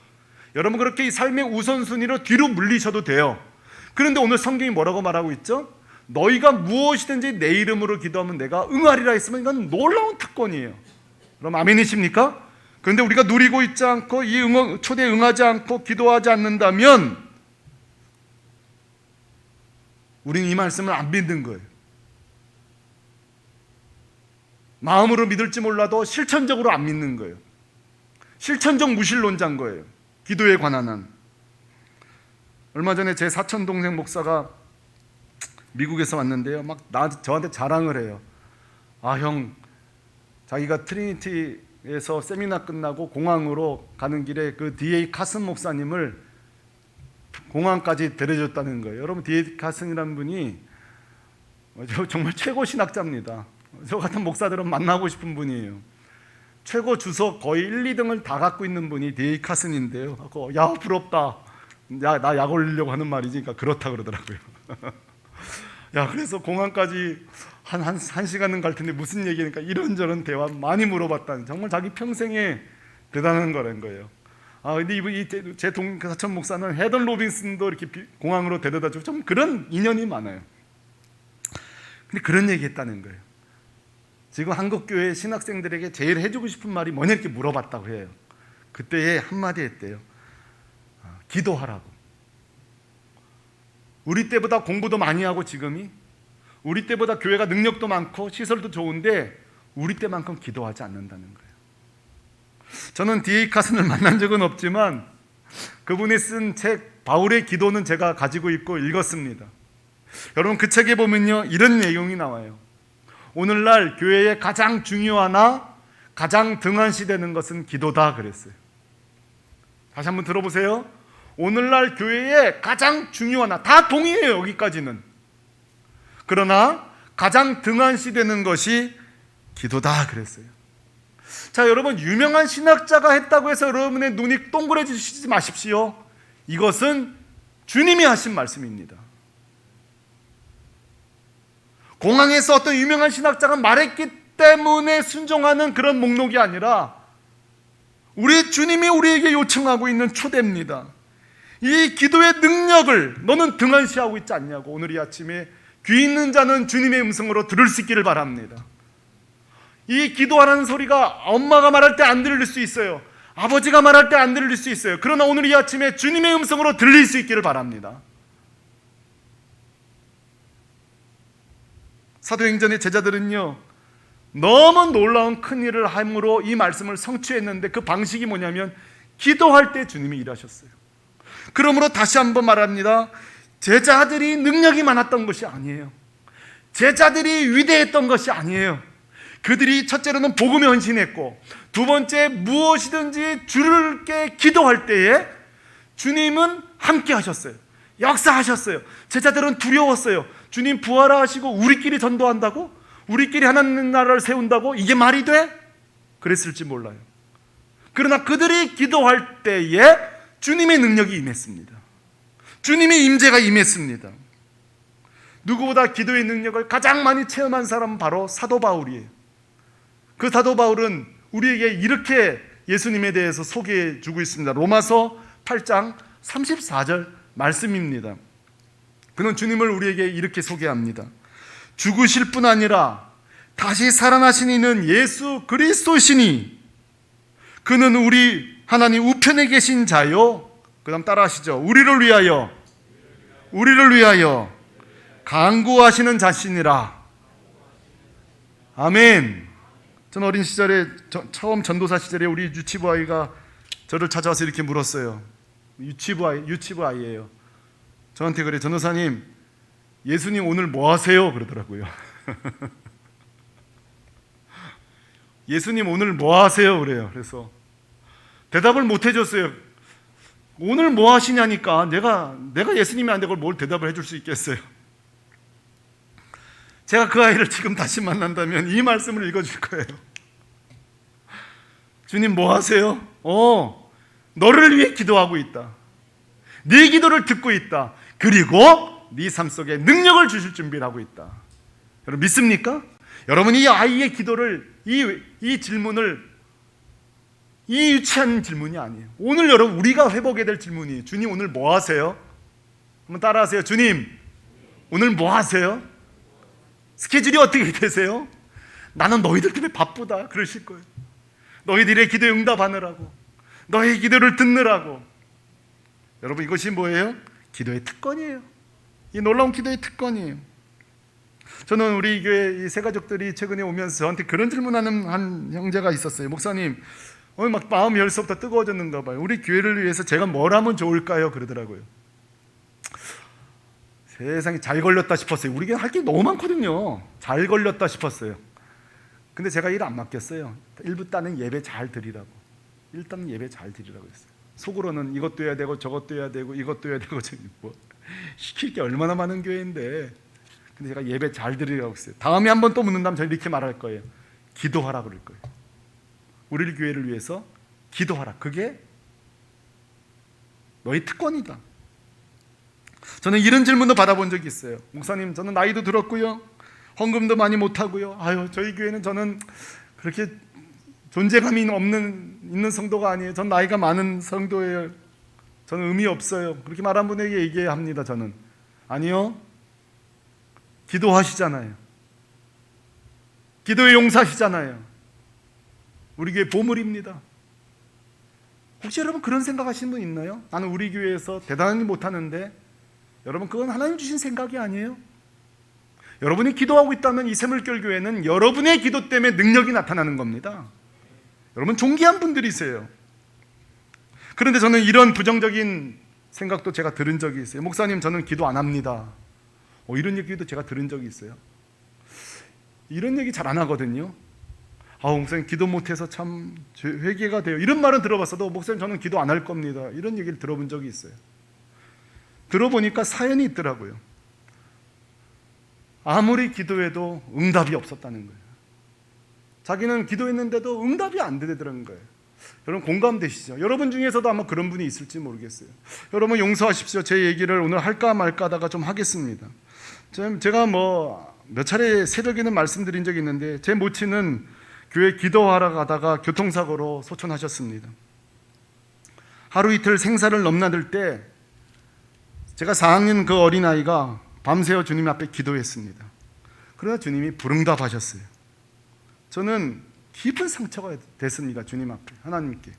여러분, 그렇게 이 삶의 우선순위로 뒤로 물리셔도 돼요. 그런데 오늘 성경이 뭐라고 말하고 있죠? 너희가 무엇이든지 내 이름으로 기도하면 내가 응하리라 했으면 이건 놀라운 특권이에요. 그럼 아멘이십니까? 그런데 우리가 누리고 있지 않고 이 초대에 응하지 않고 기도하지 않는다면 우리는 이 말씀을 안 믿는 거예요. 마음으로 믿을지 몰라도 실천적으로 안 믿는 거예요. 실천적 무신론자인 거예요. 기도에 관한 한. 얼마 전에 제 사촌 동생 목사가 미국에서 왔는데요. 막 저한테 자랑을 해요. 아, 형, 자기가 트리니티에서 세미나 끝나고 공항으로 가는 길에 그 D.A. 카슨 목사님을 공항까지 데려줬다는 거예요. 여러분, D.A. 카슨이라는 분이 정말 최고 신학자입니다. 저 같은 목사들은 만나고 싶은 분이에요. 최고 주석 거의 1, 2등을 다 갖고 있는 분이 D.A. 카슨인데요. 야, 부럽다. 야, 나 약 올리려고 하는 말이지. 그러니까 그렇다 그러더라고요. 야, 그래서 공항까지 한 시간은 갈 텐데 무슨 얘기니까 이런저런 대화 많이 물어봤다는, 정말 자기 평생에 대단한 거라는 거예요. 아, 근데 이분이 제 사촌 목사는 헤던 로빈슨도 이렇게 공항으로 데려다주고 좀 그런 인연이 많아요. 근데 그런 얘기 했다는 거예요. 지금 한국교회 신학생들에게 제일 해주고 싶은 말이 뭐냐 이렇게 물어봤다고 해요. 그때에 한마디 했대요. 기도하라고. 우리 때보다 공부도 많이 하고 지금이 우리 때보다 교회가 능력도 많고 시설도 좋은데 우리 때만큼 기도하지 않는다는 거예요. 저는 D.A. 카슨을 만난 적은 없지만 그분이 쓴 책 바울의 기도는 제가 가지고 있고 읽었습니다. 여러분 그 책에 보면요 이런 내용이 나와요. 오늘날 교회에 가장 중요하나 가장 등한시되는 것은 기도다 그랬어요. 다시 한번 들어보세요. 오늘날 교회에 가장 중요하나, 다 동의해요 여기까지는. 그러나 가장 등한시되는 것이 기도다 그랬어요. 자 여러분, 유명한 신학자가 했다고 해서 여러분의 눈이 동그래지지 마십시오. 이것은 주님이 하신 말씀입니다. 공항에서 어떤 유명한 신학자가 말했기 때문에 순종하는 그런 목록이 아니라 우리 주님이 우리에게 요청하고 있는 초대입니다. 이 기도의 능력을 너는 등한시하고 있지 않냐고. 오늘 이 아침에 귀 있는 자는 주님의 음성으로 들을 수 있기를 바랍니다. 이 기도하라는 소리가 엄마가 말할 때 안 들릴 수 있어요. 아버지가 말할 때 안 들릴 수 있어요. 그러나 오늘 이 아침에 주님의 음성으로 들릴 수 있기를 바랍니다. 사도행전의 제자들은요 너무 놀라운 큰 일을 함으로 이 말씀을 성취했는데 그 방식이 뭐냐면 기도할 때 주님이 일하셨어요. 그러므로 다시 한번 말합니다. 제자들이 능력이 많았던 것이 아니에요. 제자들이 위대했던 것이 아니에요. 그들이 첫째로는 복음에 헌신했고 두 번째 무엇이든지 주를 께 기도할 때에 주님은 함께 하셨어요. 역사하셨어요. 제자들은 두려웠어요. 주님 부활하시고 우리끼리 전도한다고? 우리끼리 하나님 나라를 세운다고? 이게 말이 돼? 그랬을지 몰라요. 그러나 그들이 기도할 때에 주님의 능력이 임했습니다. 주님의 임재가 임했습니다. 누구보다 기도의 능력을 가장 많이 체험한 사람은 바로 사도 바울이에요. 그 사도 바울은 우리에게 이렇게 예수님에 대해서 소개해 주고 있습니다. 로마서 8장 34절 말씀입니다. 그는 주님을 우리에게 이렇게 소개합니다. 죽으실 뿐 아니라 다시 살아나신 이는 예수 그리스도시니 그는 우리 하나님 우편에 계신 자요. 그 다음 따라하시죠. 우리를 위하여 간구하시는 자신이라. 아멘. 전 어린 시절에 처음 전도사 시절에 우리 유치부 아이가 저를 찾아와서 이렇게 물었어요. 유치부 아이예요. 저한테 그래, 전도사님 예수님 오늘 뭐 하세요? 그러더라고요. 예수님 오늘 뭐 하세요? 그래요. 그래서 대답을 못 해줬어요. 오늘 뭐 하시냐니까 내가 예수님이 안 되고 뭘 대답을 해줄 수 있겠어요. 제가 그 아이를 지금 다시 만난다면 이 말씀을 읽어줄 거예요. 주님 뭐 하세요? 너를 위해 기도하고 있다. 네 기도를 듣고 있다. 그리고 네 삶 속에 능력을 주실 준비를 하고 있다. 여러분 믿습니까? 여러분 이 아이의 기도를 이 질문을 이 유치한 질문이 아니에요. 오늘 여러분 우리가 회복해야 될 질문이에요. 주님 오늘 뭐 하세요? 한번 따라하세요. 주님 오늘 뭐 하세요? 스케줄이 어떻게 되세요? 나는 너희들 때문에 바쁘다 그러실 거예요. 너희들의 기도에 응답하느라고, 너희 기도를 듣느라고. 여러분 이것이 뭐예요? 기도의 특권이에요. 이 놀라운 기도의 특권이에요. 저는 우리 교회 이 세 가족들이 최근에 오면서 저한테 그런 질문하는 한 형제가 있었어요. 목사님 오늘 막 마음이 열서부터 뜨거워졌는가 봐요. 우리 교회를 위해서 제가 뭘 하면 좋을까요? 그러더라고요. 세상에 잘 걸렸다 싶었어요. 우리 교회 할 게 너무 많거든요. 잘 걸렸다 싶었어요. 근데 제가 일 안 맡겼어요. 일단 예배 잘 드리라고. 일단은 예배 잘 드리라고 했어요. 속으로는 이것도 해야 되고 저것도 해야 되고 이것도 해야 되고 뭐 시킬 게 얼마나 많은 교회인데. 근데 제가 예배 잘 드리라고 했어요. 다음에 한번 또 묻는다면 저는 이렇게 말할 거예요. 기도하라 그럴 거예요. 우리 교회를 위해서 기도하라. 그게 너희 특권이다. 저는 이런 질문도 받아본 적이 있어요. 목사님 저는 나이도 들었고요. 헌금도 많이 못하고요. 저희 교회는 저는 그렇게 존재감이 있는 성도가 아니에요. 전 나이가 많은 성도예요. 저는 의미 없어요. 그렇게 말한 분에게 얘기합니다. 저는 아니요. 기도하시잖아요. 기도의 용사시잖아요. 우리 교회 보물입니다. 혹시 여러분 그런 생각하시는 분 있나요? 나는 우리 교회에서 대단히 못하는데, 여러분 그건 하나님 주신 생각이 아니에요. 여러분이 기도하고 있다면 이 새물결 교회는 여러분의 기도 때문에 능력이 나타나는 겁니다. 여러분 존귀한 분들이세요. 그런데 저는 이런 부정적인 생각도 제가 들은 적이 있어요. 목사님, 저는 기도 안 합니다. 이런 얘기도 제가 들은 적이 있어요. 이런 얘기 잘 안 하거든요. 목사님 기도 못해서 참 회개가 돼요. 이런 말은 들어봤어도, 목사님 저는 기도 안 할 겁니다, 이런 얘기를 들어본 적이 있어요. 들어보니까 사연이 있더라고요. 아무리 기도해도 응답이 없었다는 거예요. 자기는 기도했는데도 응답이 안 되더라는 거예요. 여러분 공감되시죠? 여러분 중에서도 아마 그런 분이 있을지 모르겠어요. 여러분 용서하십시오. 제 얘기를 오늘 할까 말까 하다가 좀 하겠습니다. 제가 몇 차례 새벽에는 말씀드린 적이 있는데, 제 모친은 교회 기도하러 가다가 교통사고로 소천하셨습니다. 하루 이틀 생사를 넘나들 때 제가 4학년 그 어린아이가 밤새워 주님 앞에 기도했습니다. 그러나 주님이 불응답하셨어요. 저는 깊은 상처가 됐습니다. 주님 앞에, 하나님께.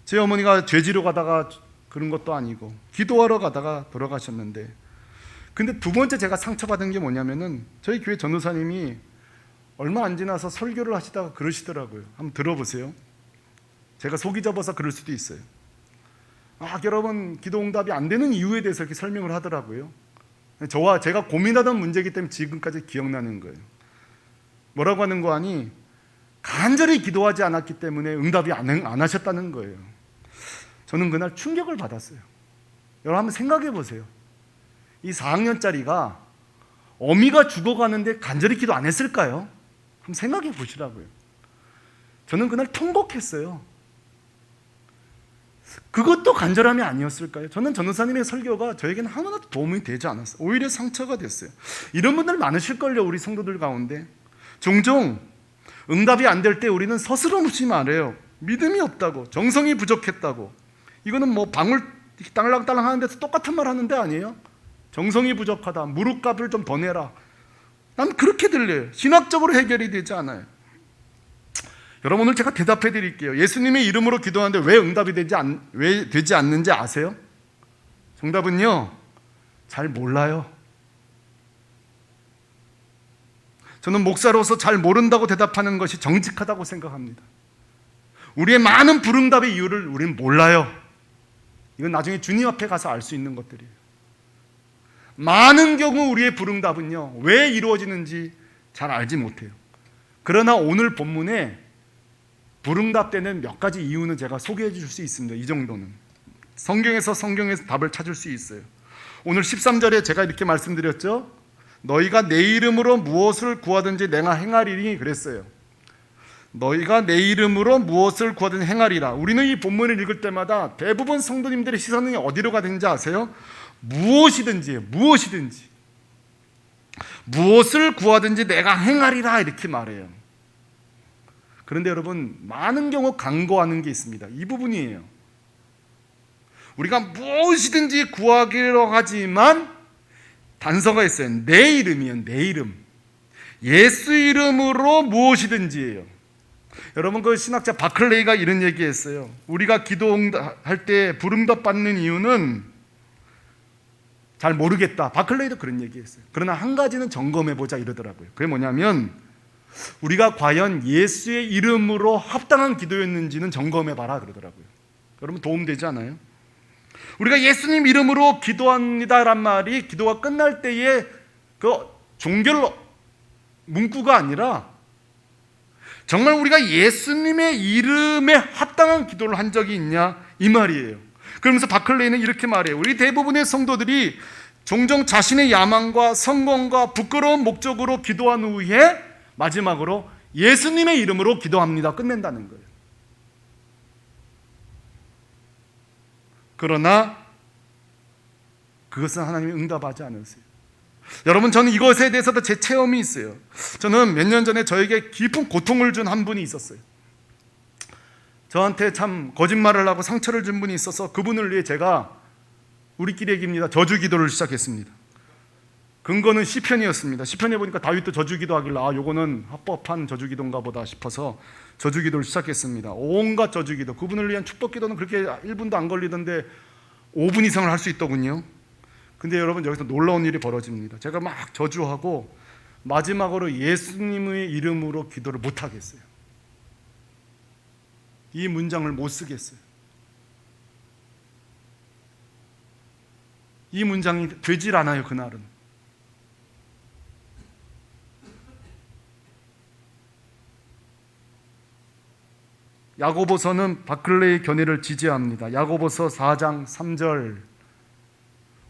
제 어머니가 죄지러 가다가 그런 것도 아니고 기도하러 가다가 돌아가셨는데, 근데 두 번째 제가 상처받은 게 뭐냐면은, 저희 교회 전도사님이 얼마 안 지나서 설교를 하시다가 그러시더라고요. 한번 들어보세요. 제가 속이 좁아서 그럴 수도 있어요. 여러분 기도 응답이 안 되는 이유에 대해서 이렇게 설명을 하더라고요. 제가 고민하던 문제이기 때문에 지금까지 기억나는 거예요. 뭐라고 하는 거 아니, 간절히 기도하지 않았기 때문에 응답이 안 하셨다는 거예요. 저는 그날 충격을 받았어요. 여러분 한번 생각해 보세요. 이 4학년짜리가 어미가 죽어가는데 간절히 기도 안 했을까요? 한번 생각해 보시라고요. 저는 그날 통곡했어요. 그것도 간절함이 아니었을까요? 저는 전도사님의 설교가 저에게는 하나도 도움이 되지 않았어요. 오히려 상처가 됐어요. 이런 분들 많으실걸요, 우리 성도들 가운데. 종종 응답이 안 될 때 우리는 서스럼없이 말해요. 믿음이 없다고, 정성이 부족했다고. 이거는 방울 딸랑딸랑 하는 데서 똑같은 말 하는 데 아니에요? 정성이 부족하다, 무릎값을 좀 더 내라. 난 그렇게 들려요. 신학적으로 해결이 되지 않아요. 여러분 오늘 제가 대답해 드릴게요. 예수님의 이름으로 기도하는데 왜 되지 않는지 아세요? 정답은요, 잘 몰라요. 저는 목사로서 잘 모른다고 대답하는 것이 정직하다고 생각합니다. 우리의 많은 불응답의 이유를 우리는 몰라요. 이건 나중에 주님 앞에 가서 알 수 있는 것들이에요. 많은 경우 우리의 불응답은요, 왜 이루어지는지 잘 알지 못해요. 그러나 오늘 본문에 불응답되는 몇 가지 이유는 제가 소개해 줄 수 있습니다. 이 정도는 성경에서 답을 찾을 수 있어요. 오늘 13절에 제가 이렇게 말씀드렸죠. 너희가 내 이름으로 무엇을 구하든지 내가 행하리니 그랬어요. 너희가 내 이름으로 무엇을 구하든지 행하리라. 우리는 이 본문을 읽을 때마다 대부분 성도님들의 시선이 어디로 가는지 아세요? 무엇이든지 무엇을 구하든지 내가 행하리라 이렇게 말해요. 그런데 여러분 많은 경우 간과하는 게 있습니다. 이 부분이에요. 우리가 무엇이든지 구하기로 하지만 단서가 있어요. 내 이름이요, 내 이름. 예수 이름으로 무엇이든지예요. 여러분 그 신학자 바클레이가 이런 얘기했어요. 우리가 기도할 때 불응답 받는 이유는 잘 모르겠다. 바클레이도 그런 얘기했어요. 그러나 한 가지는 점검해보자 이러더라고요. 그게 뭐냐면 우리가 과연 예수의 이름으로 합당한 기도였는지는 점검해봐라 그러더라고요. 여러분 도움되지 않아요? 우리가 예수님 이름으로 기도합니다란 말이 기도가 끝날 때의 그 종결 문구가 아니라 정말 우리가 예수님의 이름에 합당한 기도를 한 적이 있냐 이 말이에요. 그러면서 바클레이는 이렇게 말해요. 우리 대부분의 성도들이 종종 자신의 야망과 성공과 부끄러운 목적으로 기도한 후에 마지막으로 예수님의 이름으로 기도합니다 끝낸다는 거예요. 그러나 그것은 하나님이 응답하지 않으세요. 여러분 저는 이것에 대해서도 제 체험이 있어요. 저는 몇 년 전에 저에게 깊은 고통을 준 한 분이 있었어요. 저한테 참 거짓말을 하고 상처를 준 분이 있어서 그분을 위해 제가 우리끼리 얘기입니다. 저주 기도를 시작했습니다. 근거는 시편이었습니다. 시편에 보니까 다윗도 저주기도 하길래 요거는 합법한 저주기도인가 보다 싶어서 저주기도를 시작했습니다. 온갖 저주기도, 그분을 위한 축복기도는 그렇게 1분도 안 걸리던데 5분 이상을 할 수 있더군요. 근데 여러분, 여기서 놀라운 일이 벌어집니다. 제가 막 저주하고 마지막으로 예수님의 이름으로 기도를 못 하겠어요. 이 문장을 못 쓰겠어요. 이 문장이 되질 않아요, 그날은. 야고보서는 바클레의 견해를 지지합니다. 야고보서 4장 3절,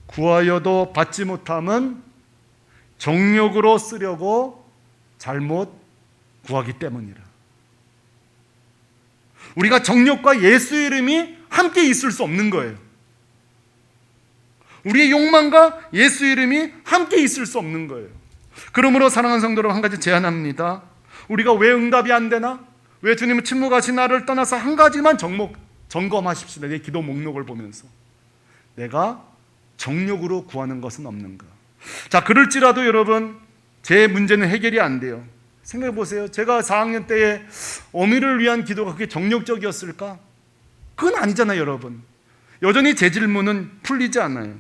구하여도 받지 못함은 정욕으로 쓰려고 잘못 구하기 때문이라. 우리가 정욕과 예수 이름이 함께 있을 수 없는 거예요. 우리의 욕망과 예수 이름이 함께 있을 수 없는 거예요. 그러므로 사랑하는 성도 여러분, 한 가지 제안합니다. 우리가 왜 응답이 안 되나? 왜 주님은 침묵하신 나를 떠나서 한 가지만 점검하십시다. 내 기도 목록을 보면서 내가 정욕으로 구하는 것은 없는가? 자, 그럴지라도 여러분, 제 문제는 해결이 안 돼요. 생각해 보세요. 제가 4학년 때에 어미를 위한 기도가 그렇게 정욕적이었을까? 그건 아니잖아요, 여러분. 여전히 제 질문은 풀리지 않아요.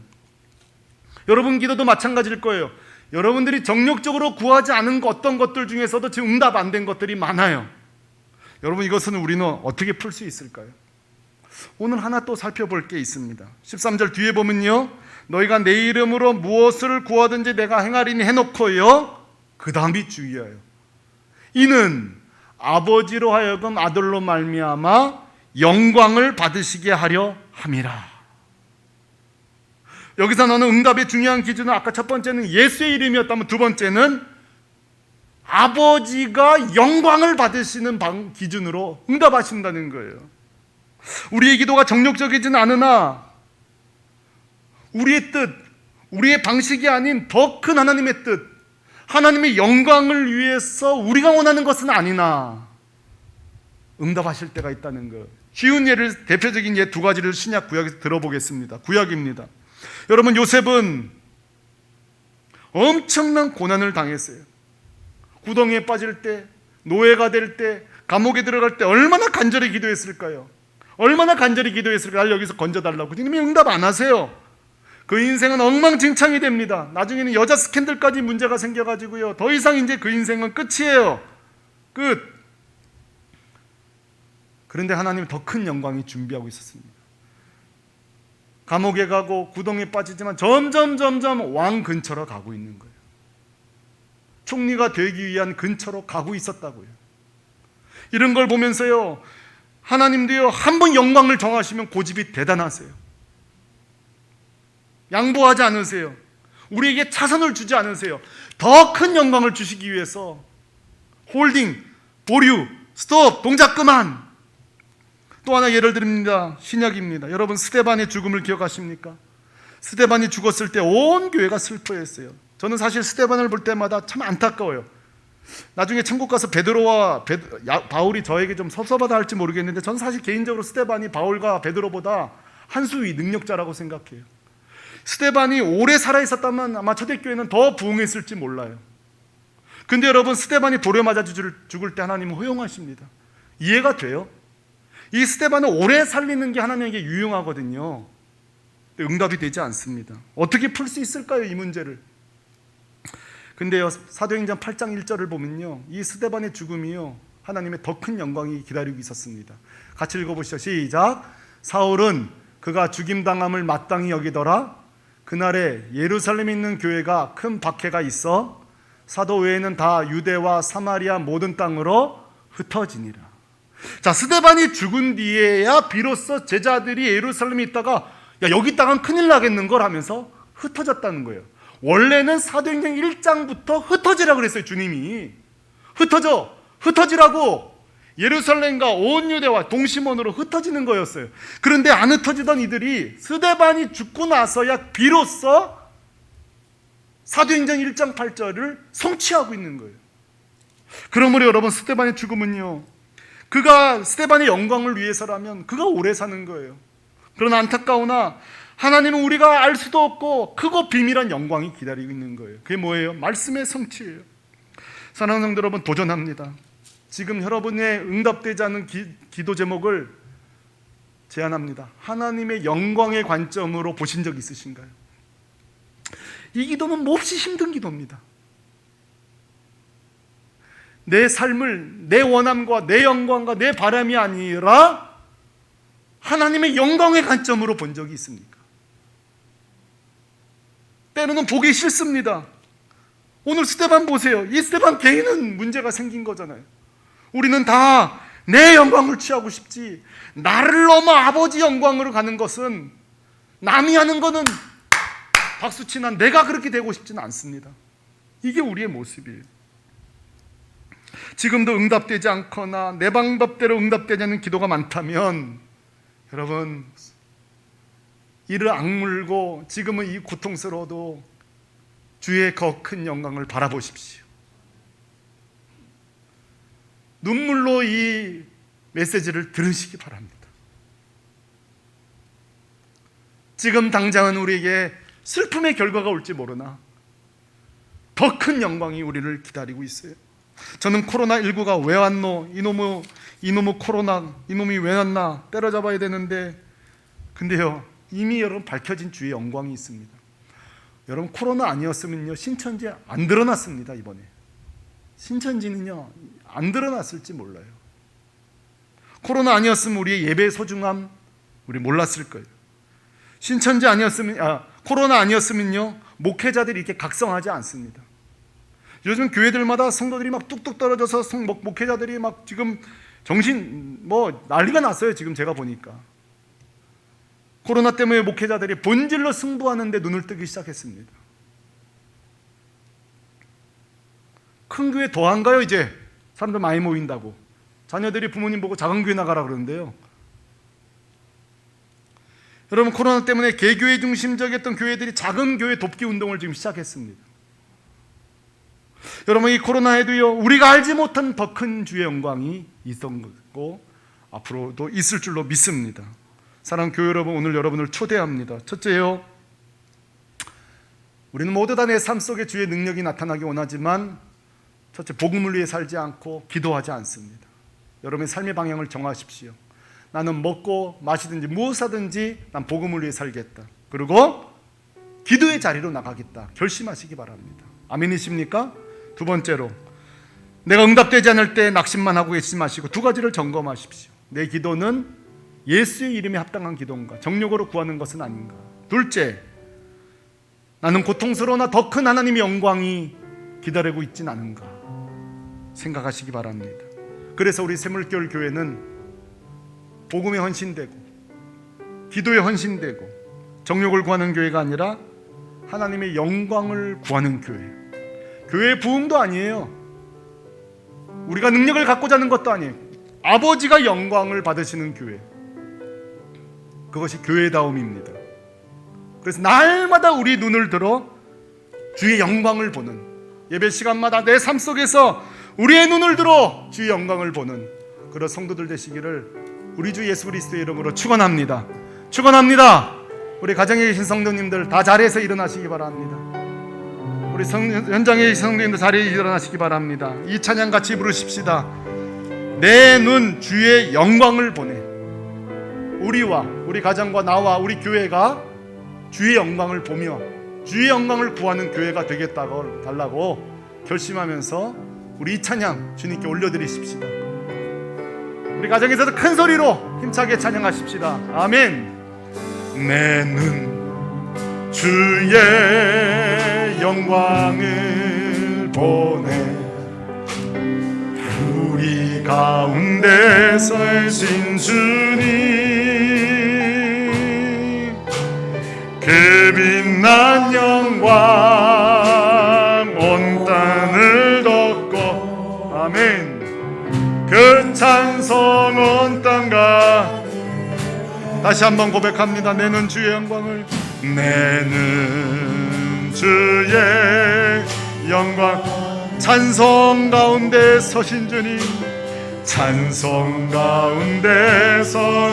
여러분 기도도 마찬가지일 거예요. 여러분들이 정욕적으로 구하지 않은 어떤 것들 중에서도 지금 응답 안 된 것들이 많아요. 여러분, 이것은 우리는 어떻게 풀 수 있을까요? 오늘 하나 또 살펴볼 게 있습니다. 13절 뒤에 보면요, 너희가 내 이름으로 무엇을 구하든지 내가 행하리니 해놓고요, 그 다음이 주의해요. 이는 아버지로 하여금 아들로 말미암아 영광을 받으시게 하려 함이라. 여기서 너는 응답의 중요한 기준은, 아까 첫 번째는 예수의 이름이었다면 두 번째는 아버지가 영광을 받으시는 기준으로 응답하신다는 거예요. 우리의 기도가 정욕적이진 않으나 우리의 뜻, 우리의 방식이 아닌 더 큰 하나님의 뜻, 하나님의 영광을 위해서 우리가 원하는 것은 아니나 응답하실 때가 있다는 거. 쉬운 예를, 대표적인 예 두 가지를 신약 구약에서 들어보겠습니다. 구약입니다. 여러분, 요셉은 엄청난 고난을 당했어요. 구덩이에 빠질 때, 노예가 될 때, 감옥에 들어갈 때 얼마나 간절히 기도했을까요? 얼마나 간절히 기도했을까요? 날 여기서 건져달라고. 주님이 응답 안 하세요. 그 인생은 엉망진창이 됩니다. 나중에는 여자 스캔들까지 문제가 생겨가지고요, 더 이상 이제 그 인생은 끝이에요. 끝. 그런데 하나님은 더 큰 영광이 준비하고 있었습니다. 감옥에 가고 구덩이에 빠지지만 점점 왕 근처로 가고 있는 거예요. 총리가 되기 위한 근처로 가고 있었다고요. 이런 걸 보면서요, 하나님도요, 한 번 영광을 정하시면 고집이 대단하세요. 양보하지 않으세요. 우리에게 차선을 주지 않으세요. 더 큰 영광을 주시기 위해서 홀딩, 보류, 스톱, 동작 그만. 또 하나 예를 드립니다. 신약입니다. 여러분, 스데반의 죽음을 기억하십니까? 스데반이 죽었을 때 온 교회가 슬퍼했어요. 저는 사실 스데반을 볼 때마다 참 안타까워요. 나중에 천국 가서 베드로와 바울이 저에게 좀 섭섭하다 할지 모르겠는데, 저는 사실 개인적으로 스데반이 바울과 베드로보다 한 수 위 능력자라고 생각해요. 스데반이 오래 살아있었다면 아마 초대교회는 더 부흥했을지 몰라요. 근데 여러분, 스데반이 돌에 맞아 죽을 때 하나님은 허용하십니다. 이해가 돼요? 이 스데반을 오래 살리는 게 하나님에게 유용하거든요. 응답이 되지 않습니다. 어떻게 풀 수 있을까요, 이 문제를? 근데요, 사도행전 8장 1절을 보면요, 이 스데반의 죽음이요, 하나님의 더 큰 영광이 기다리고 있었습니다. 같이 읽어보시죠. 시작. 사울은 그가 죽임당함을 마땅히 여기더라. 그날에 예루살렘에 있는 교회가 큰 박해가 있어 사도 외에는 다 유대와 사마리아 모든 땅으로 흩어지니라. 자, 스데반이 죽은 뒤에야 비로소 제자들이 예루살렘에 있다가, 야, 여기 땅은 큰일 나겠는걸 하면서 흩어졌다는 거예요. 원래는 사도행전 1장부터 흩어지라고 그랬어요. 주님이 흩어지라고. 예루살렘과 온 유대와 동시몬으로 흩어지는 거였어요. 그런데 안 흩어지던 이들이 스데반이 죽고 나서야 비로소 사도행전 1장 8절을 성취하고 있는 거예요. 그러므로 여러분, 스데반의 죽음은요, 그가 스데반의 영광을 위해서라면 그가 오래 사는 거예요. 그러나 안타까우나 하나님은 우리가 알 수도 없고 크고 비밀한 영광이 기다리고 있는 거예요. 그게 뭐예요? 말씀의 성취예요. 사랑하는 성도 여러분, 도전합니다. 지금 여러분의 응답되지 않은 기도 제목을 제안합니다. 하나님의 영광의 관점으로 보신 적 있으신가요? 이 기도는 몹시 힘든 기도입니다. 내 삶을 내 원함과 내 영광과 내 바람이 아니라 하나님의 영광의 관점으로 본 적이 있습니까? 때로는 보기 싫습니다. 오늘 스데반 보세요. 이 스데반 개인은 문제가 생긴 거잖아요. 우리는 다 내 영광을 취하고 싶지, 나를 넘어 아버지 영광으로 가는 것은, 남이 하는 거는 박수치나 내가 그렇게 되고 싶지는 않습니다. 이게 우리의 모습이에요. 지금도 응답되지 않거나 내 방법대로 응답되지 않는 기도가 많다면 여러분, 이를 악물고 지금은 이 고통스러워도 주의 더 큰 영광을 바라보십시오. 눈물로 이 메시지를 들으시기 바랍니다. 지금 당장은 우리에게 슬픔의 결과가 올지 모르나 더 큰 영광이 우리를 기다리고 있어요. 저는 코로나19가 왜 왔노? 이놈의 코로나, 이놈이 왜 왔나? 때려잡아야 되는데, 근데요, 이미 여러분 밝혀진 주의 영광이 있습니다. 여러분, 코로나 아니었으면요, 신천지 안 드러났습니다. 이번에 신천지는요 안 드러났을지 몰라요. 코로나 아니었으면 우리의 예배의 소중함 우리 몰랐을 거예요. 신천지 아니었으면, 코로나 아니었으면요 목회자들이 이렇게 각성하지 않습니다. 요즘 교회들마다 성도들이 막 뚝뚝 떨어져서 목회자들이 막 지금 정신 난리가 났어요. 지금 제가 보니까 코로나 때문에 목회자들이 본질로 승부하는데 눈을 뜨기 시작했습니다. 큰 교회 더 안 가요. 이제 사람들 많이 모인다고 자녀들이 부모님 보고 작은 교회 나가라 그러는데요. 여러분, 코로나 때문에 개교회 중심적이었던 교회들이 작은 교회 돕기 운동을 지금 시작했습니다. 여러분, 이 코로나에도요 우리가 알지 못한 더 큰 주의 영광이 있었고 앞으로도 있을 줄로 믿습니다. 사랑하는 교회 여러분, 오늘 여러분을 초대합니다. 첫째요, 우리는 모두 다 내 삶 속에 주의 능력이 나타나기 원하지만 첫째, 복음을 위해 살지 않고 기도하지 않습니다. 여러분의 삶의 방향을 정하십시오. 나는 먹고 마시든지 무엇하든지 난 복음을 위해 살겠다. 그리고 기도의 자리로 나가겠다. 결심하시기 바랍니다. 아멘이십니까? 두 번째로, 내가 응답되지 않을 때 낙심만 하고 계시지 마시고 두 가지를 점검하십시오. 내 기도는 예수의 이름에 합당한 기도인가? 정욕으로 구하는 것은 아닌가? 둘째, 나는 고통스러우나 더 큰 하나님의 영광이 기다리고 있진 않은가? 생각하시기 바랍니다. 그래서 우리 샘물교회 교회는 복음에 헌신되고 기도에 헌신되고 정욕을 구하는 교회가 아니라 하나님의 영광을 구하는 교회. 교회의 부흥도 아니에요. 우리가 능력을 갖고자 하는 것도 아니에요. 아버지가 영광을 받으시는 교회, 그것이 교회다움입니다. 그래서 날마다 우리 눈을 들어 주의 영광을 보는, 예배 시간마다 내 삶 속에서 우리의 눈을 들어 주의 영광을 보는 그런 성도들 되시기를 우리 주 예수 그리스도의 이름으로 축원합니다. 축원합니다. 우리 가정에 계신 성도님들 다 자리에서 일어나시기 바랍니다. 우리 현장에 계신 성도님들 자리에 일어나시기 바랍니다. 이 찬양 같이 부르십시다. 내 눈 주의 영광을 보내. 우리와 우리 가정과 나와 우리 교회가 주의 영광을 보며 주의 영광을 구하는 교회가 되겠다고 달라고 결심하면서 우리 이 찬양 주님께 올려드리십시다. 우리 가정에서도 큰 소리로 힘차게 찬양하십시다. 아멘. 내 눈 주의 영광을 보내. 우리 가운데서 계신 주님, 그 빛난 영광 온 땅을 덮고. 아멘. 그 찬송 온 땅과. 다시 한번 고백합니다. 내 눈 주의 영광을. 내 눈 주의 영광. 찬송 가운데 서신 주님, 찬송 가운데 서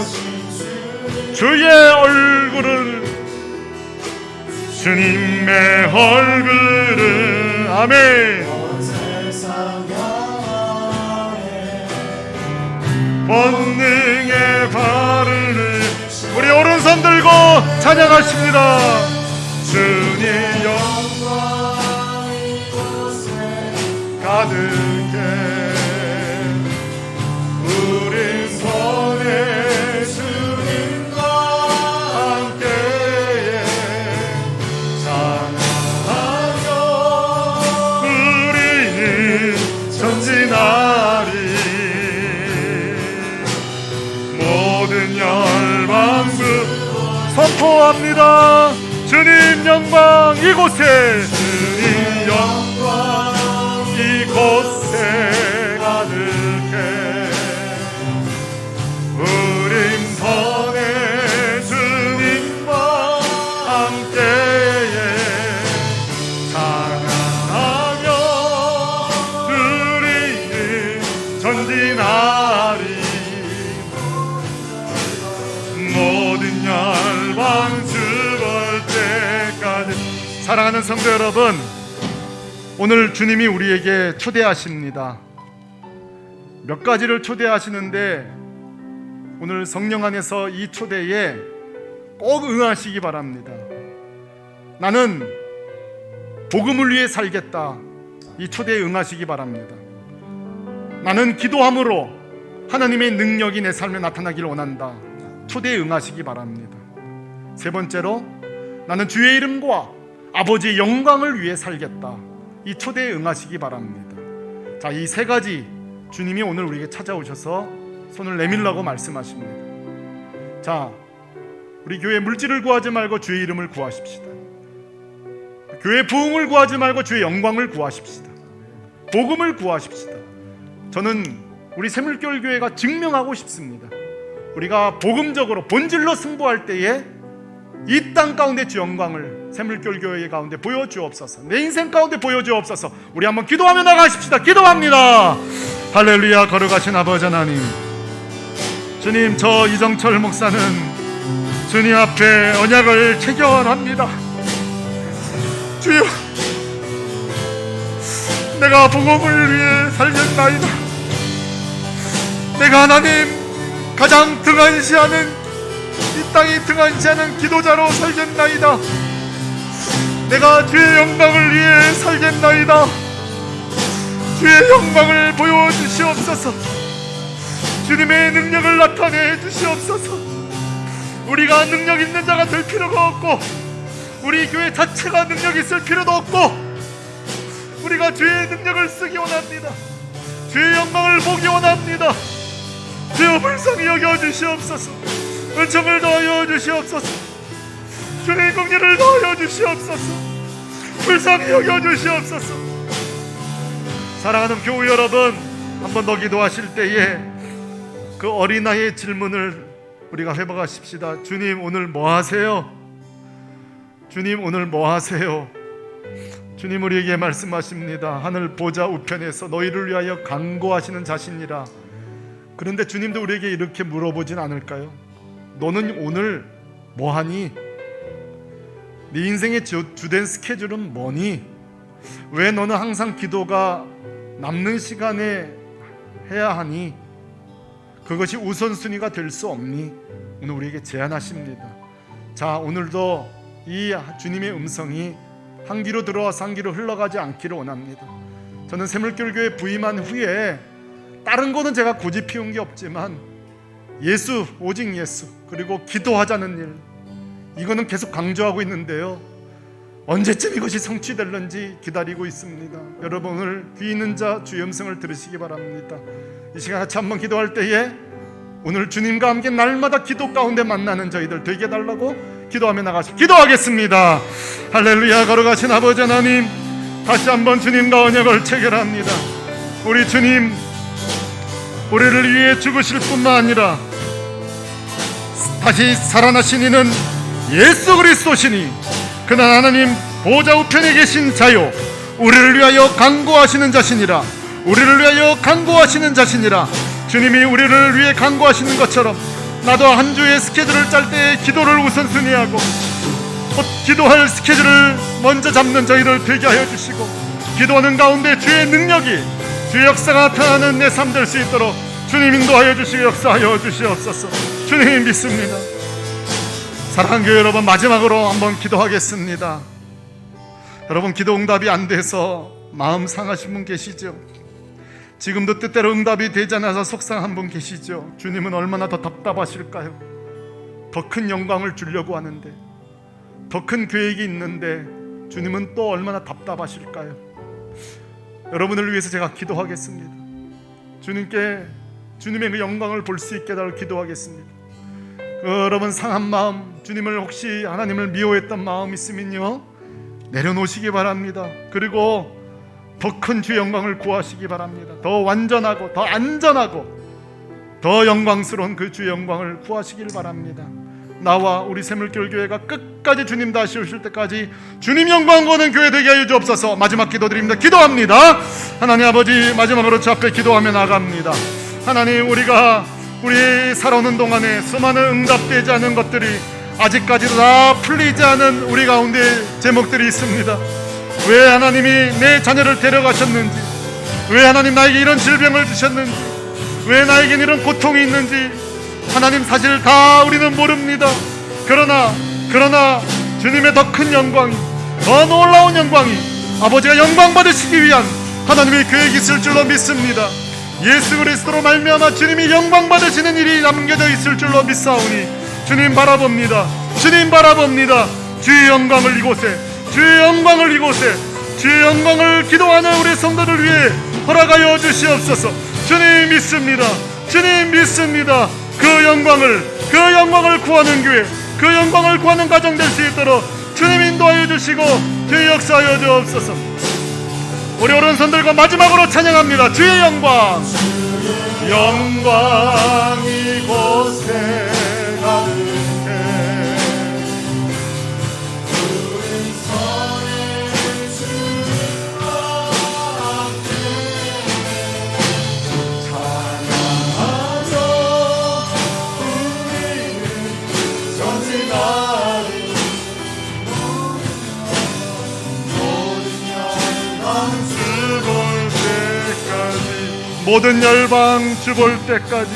주의 얼굴을 주님의 얼굴을 아멘. 권능의 발을 우리 오른손 들고 찬양하십니다. 주님 영광 이곳에 가득해 우리 손에 주님과 함께해 찬양하며 우리는 전진하리 모든 열방국 선포합니다. 주님 영광 이곳에 주님 영광 이곳에 가득해 우린 선에 주님과 함께해 찬양하며 우리는 전진하리 모든 열방 죽을 때까지. 사랑하는 성도 여러분, 오늘 주님이 우리에게 초대하십니다. 몇 가지를 초대하시는데 오늘 성령 안에서 이 초대에 꼭 응하시기 바랍니다. 나는 복음을 위해 살겠다. 이 초대에 응하시기 바랍니다. 나는 기도함으로 하나님의 능력이 내 삶에 나타나기를 원한다. 초대에 응하시기 바랍니다. 세 번째로, 나는 주의 이름과 아버지의 영광을 위해 살겠다. 이 초대에 응하시기 바랍니다. 자, 이 세 가지 주님이 오늘 우리에게 찾아오셔서 손을 내밀라고 말씀하십니다. 자, 우리 교회 물질을 구하지 말고 주의 이름을 구하십시다. 교회 부흥을 구하지 말고 주의 영광을 구하십시다. 복음을 구하십시다. 저는 우리 새물교회 교회가 증명하고 싶습니다. 우리가 복음적으로 본질로 승부할 때에 이 땅 가운데 주 영광을 새물교회 교회 가운데 보여주옵소서. 내 인생 가운데 보여주옵소서. 우리 한번 기도하며 나가십시다. 기도합니다. 할렐루야. 거룩하신 아버지 하나님, 주님, 저 이정철 목사는 주님 앞에 언약을 체결합니다. 주여, 내가 복음을 위해 살겠나이다. 내가 하나님 가장 등한시하는, 이 땅이 등한시하는 기도자로 살겠나이다. 내가 주의 영광을 위해 살겠나이다. 주의 영광을 보여주시옵소서. 주님의 능력을 나타내 주시옵소서. 우리가 능력 있는 자가 될 필요가 없고, 우리 교회 자체가 능력 있을 필요도 없고, 우리가 주의 능력을 쓰기 원합니다. 주의 영광을 보기 원합니다. 주여, 불쌍히 여겨 주시옵소서. 은총을 더하여 주시옵소서. 주의 긍휼을 더하여 주시옵소서. 불쌍히 여겨 주시옵소서. 사랑하는 교우 여러분, 한 번 더 기도하실 때에 그 어린아이의 질문을 우리가 회복하십시다. 주님, 오늘 뭐 하세요? 주님, 오늘 뭐 하세요? 주님 우리에게 말씀하십니다. 하늘 보좌 우편에서 너희를 위하여 간구하시는 자신이라. 그런데 주님도 우리에게 이렇게 물어보진 않을까요? 너는 오늘 뭐 하니? 네 인생의 주된 스케줄은 뭐니? 왜 너는 항상 기도가 남는 시간에 해야 하니? 그것이 우선순위가 될 수 없니? 오늘 우리에게 제안하십니다. 자, 오늘도 이 주님의 음성이 한 귀로 들어와서 한 귀로 흘러가지 않기를 원합니다. 저는 새물교회 부임한 후에 다른 거는 제가 고집 피운 게 없지만 예수, 오직 예수, 그리고 기도하자는 일, 이거는 계속 강조하고 있는데요, 언제쯤 이것이 성취될런지 기다리고 있습니다. 여러분, 오늘 귀 있는 자 주의 음성을 들으시기 바랍니다. 이 시간 같이 한번 기도할 때에 오늘 주님과 함께 날마다 기도 가운데 만나는 저희들 되게 해달라고 기도하며 나가시 기도하겠습니다. 할렐루야. 거룩하신 아버지 하나님, 다시 한번 주님과 언약을 체결합니다. 우리 주님, 우리를 위해 죽으실 뿐만 아니라 다시 살아나신 이는 예수 그리스도시니, 그는 하나님 보좌 우편에 계신 자요, 우리를 위하여 간구하시는 자신이라. 우리를 위하여 간구하시는 자신이라. 주님이 우리를 위해 간구하시는 것처럼 나도 한 주의 스케줄을 짤 때 기도를 우선순위하고 곧 기도할 스케줄을 먼저 잡는 저희를 되게 하여 주시고, 기도하는 가운데 주의 능력이, 주의 역사가 나타나는 내 삶 될 수 있도록 주님 인도하여 주시고 역사하여 주시옵소서. 주님 믿습니다. 사랑하는 교회 여러분, 마지막으로 한번 기도하겠습니다. 여러분, 기도 응답이 안 돼서 마음 상하신 분 계시죠? 지금도 뜻대로 응답이 되지 않아서 속상한 분 계시죠? 주님은 얼마나 더 답답하실까요? 더 큰 영광을 주려고 하는데, 더 큰 계획이 있는데 주님은 또 얼마나 답답하실까요? 여러분을 위해서 제가 기도하겠습니다. 주님의 그 영광을 볼 수 있게 해달라고 기도하겠습니다. 여러분 상한 마음, 주님을 혹시 하나님을 미워했던 마음 있으면요, 내려놓으시기 바랍니다. 그리고 더 큰 주의 영광을 구하시기 바랍니다. 더 완전하고 더 안전하고 더 영광스러운 그 주의 영광을 구하시길 바랍니다. 나와 우리 샘물교회가 끝까지 주님 다시 오실 때까지 주님 영광 거는 교회 되게 하여 주옵소서. 마지막 기도드립니다. 기도합니다. 하나님 아버지, 마지막으로 주 앞에 기도하며 나갑니다. 하나님, 우리 살아오는 동안에 수많은 응답되지 않은 것들이 아직까지도 다 풀리지 않은 우리 가운데 제목들이 있습니다. 왜 하나님이 내 자녀를 데려가셨는지, 왜 하나님 나에게 이런 질병을 주셨는지, 왜 나에겐 이런 고통이 있는지 하나님 사실 다 우리는 모릅니다. 그러나 주님의 더 큰 영광이, 더 놀라운 영광이 아버지가 영광 받으시기 위한 하나님의 계획이 있을 줄로 믿습니다. 예수 그리스도로 말미암아 주님이 영광 받으시는 일이 남겨져 있을 줄로 믿사오니 주님 바라봅니다. 주님 바라봅니다. 주의 영광을 이곳에, 주의 영광을 이곳에, 주의 영광을 기도하는 우리 성도들 위해 허락하여 주시옵소서. 주님 믿습니다. 주님 믿습니다. 그 영광을 구하는 교회, 그 영광을 구하는 가정 될 수 있도록 주님 인도하여 주시고 주의 역사하여 주옵소서. 우리 오른손들과 마지막으로 찬양합니다. 주의 영광, 영광 이곳에 가득해. 모든 열방 주 볼 때까지,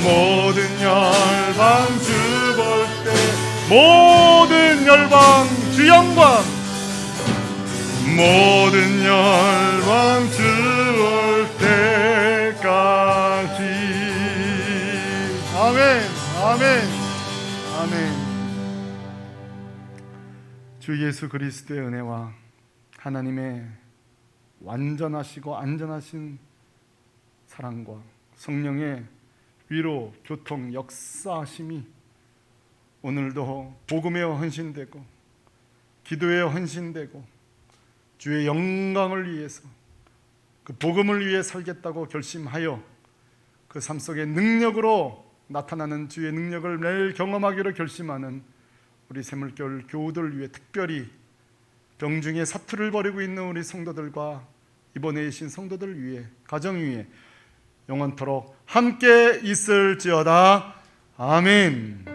모든 열방 주 볼 때, 모든 열방 주 영광, 모든 열방 주 볼 때까지. 아멘, 아멘, 아멘. 주 예수 그리스도의 은혜와 하나님의 완전하시고 안전하신 사랑과 성령의 위로, 교통, 역사하심이 오늘도 복음에 헌신되고 기도에 헌신되고 주의 영광을 위해서, 그 복음을 위해 살겠다고 결심하여 그 삶 속의 능력으로 나타나는 주의 능력을 매일 경험하기로 결심하는 우리 샘물교회 교우들 위해, 특별히 병중에 사투를 벌이고 있는 우리 성도들과 이번에 계신 성도들 위해, 가정 위해 영원토록 함께 있을지어다. 아멘.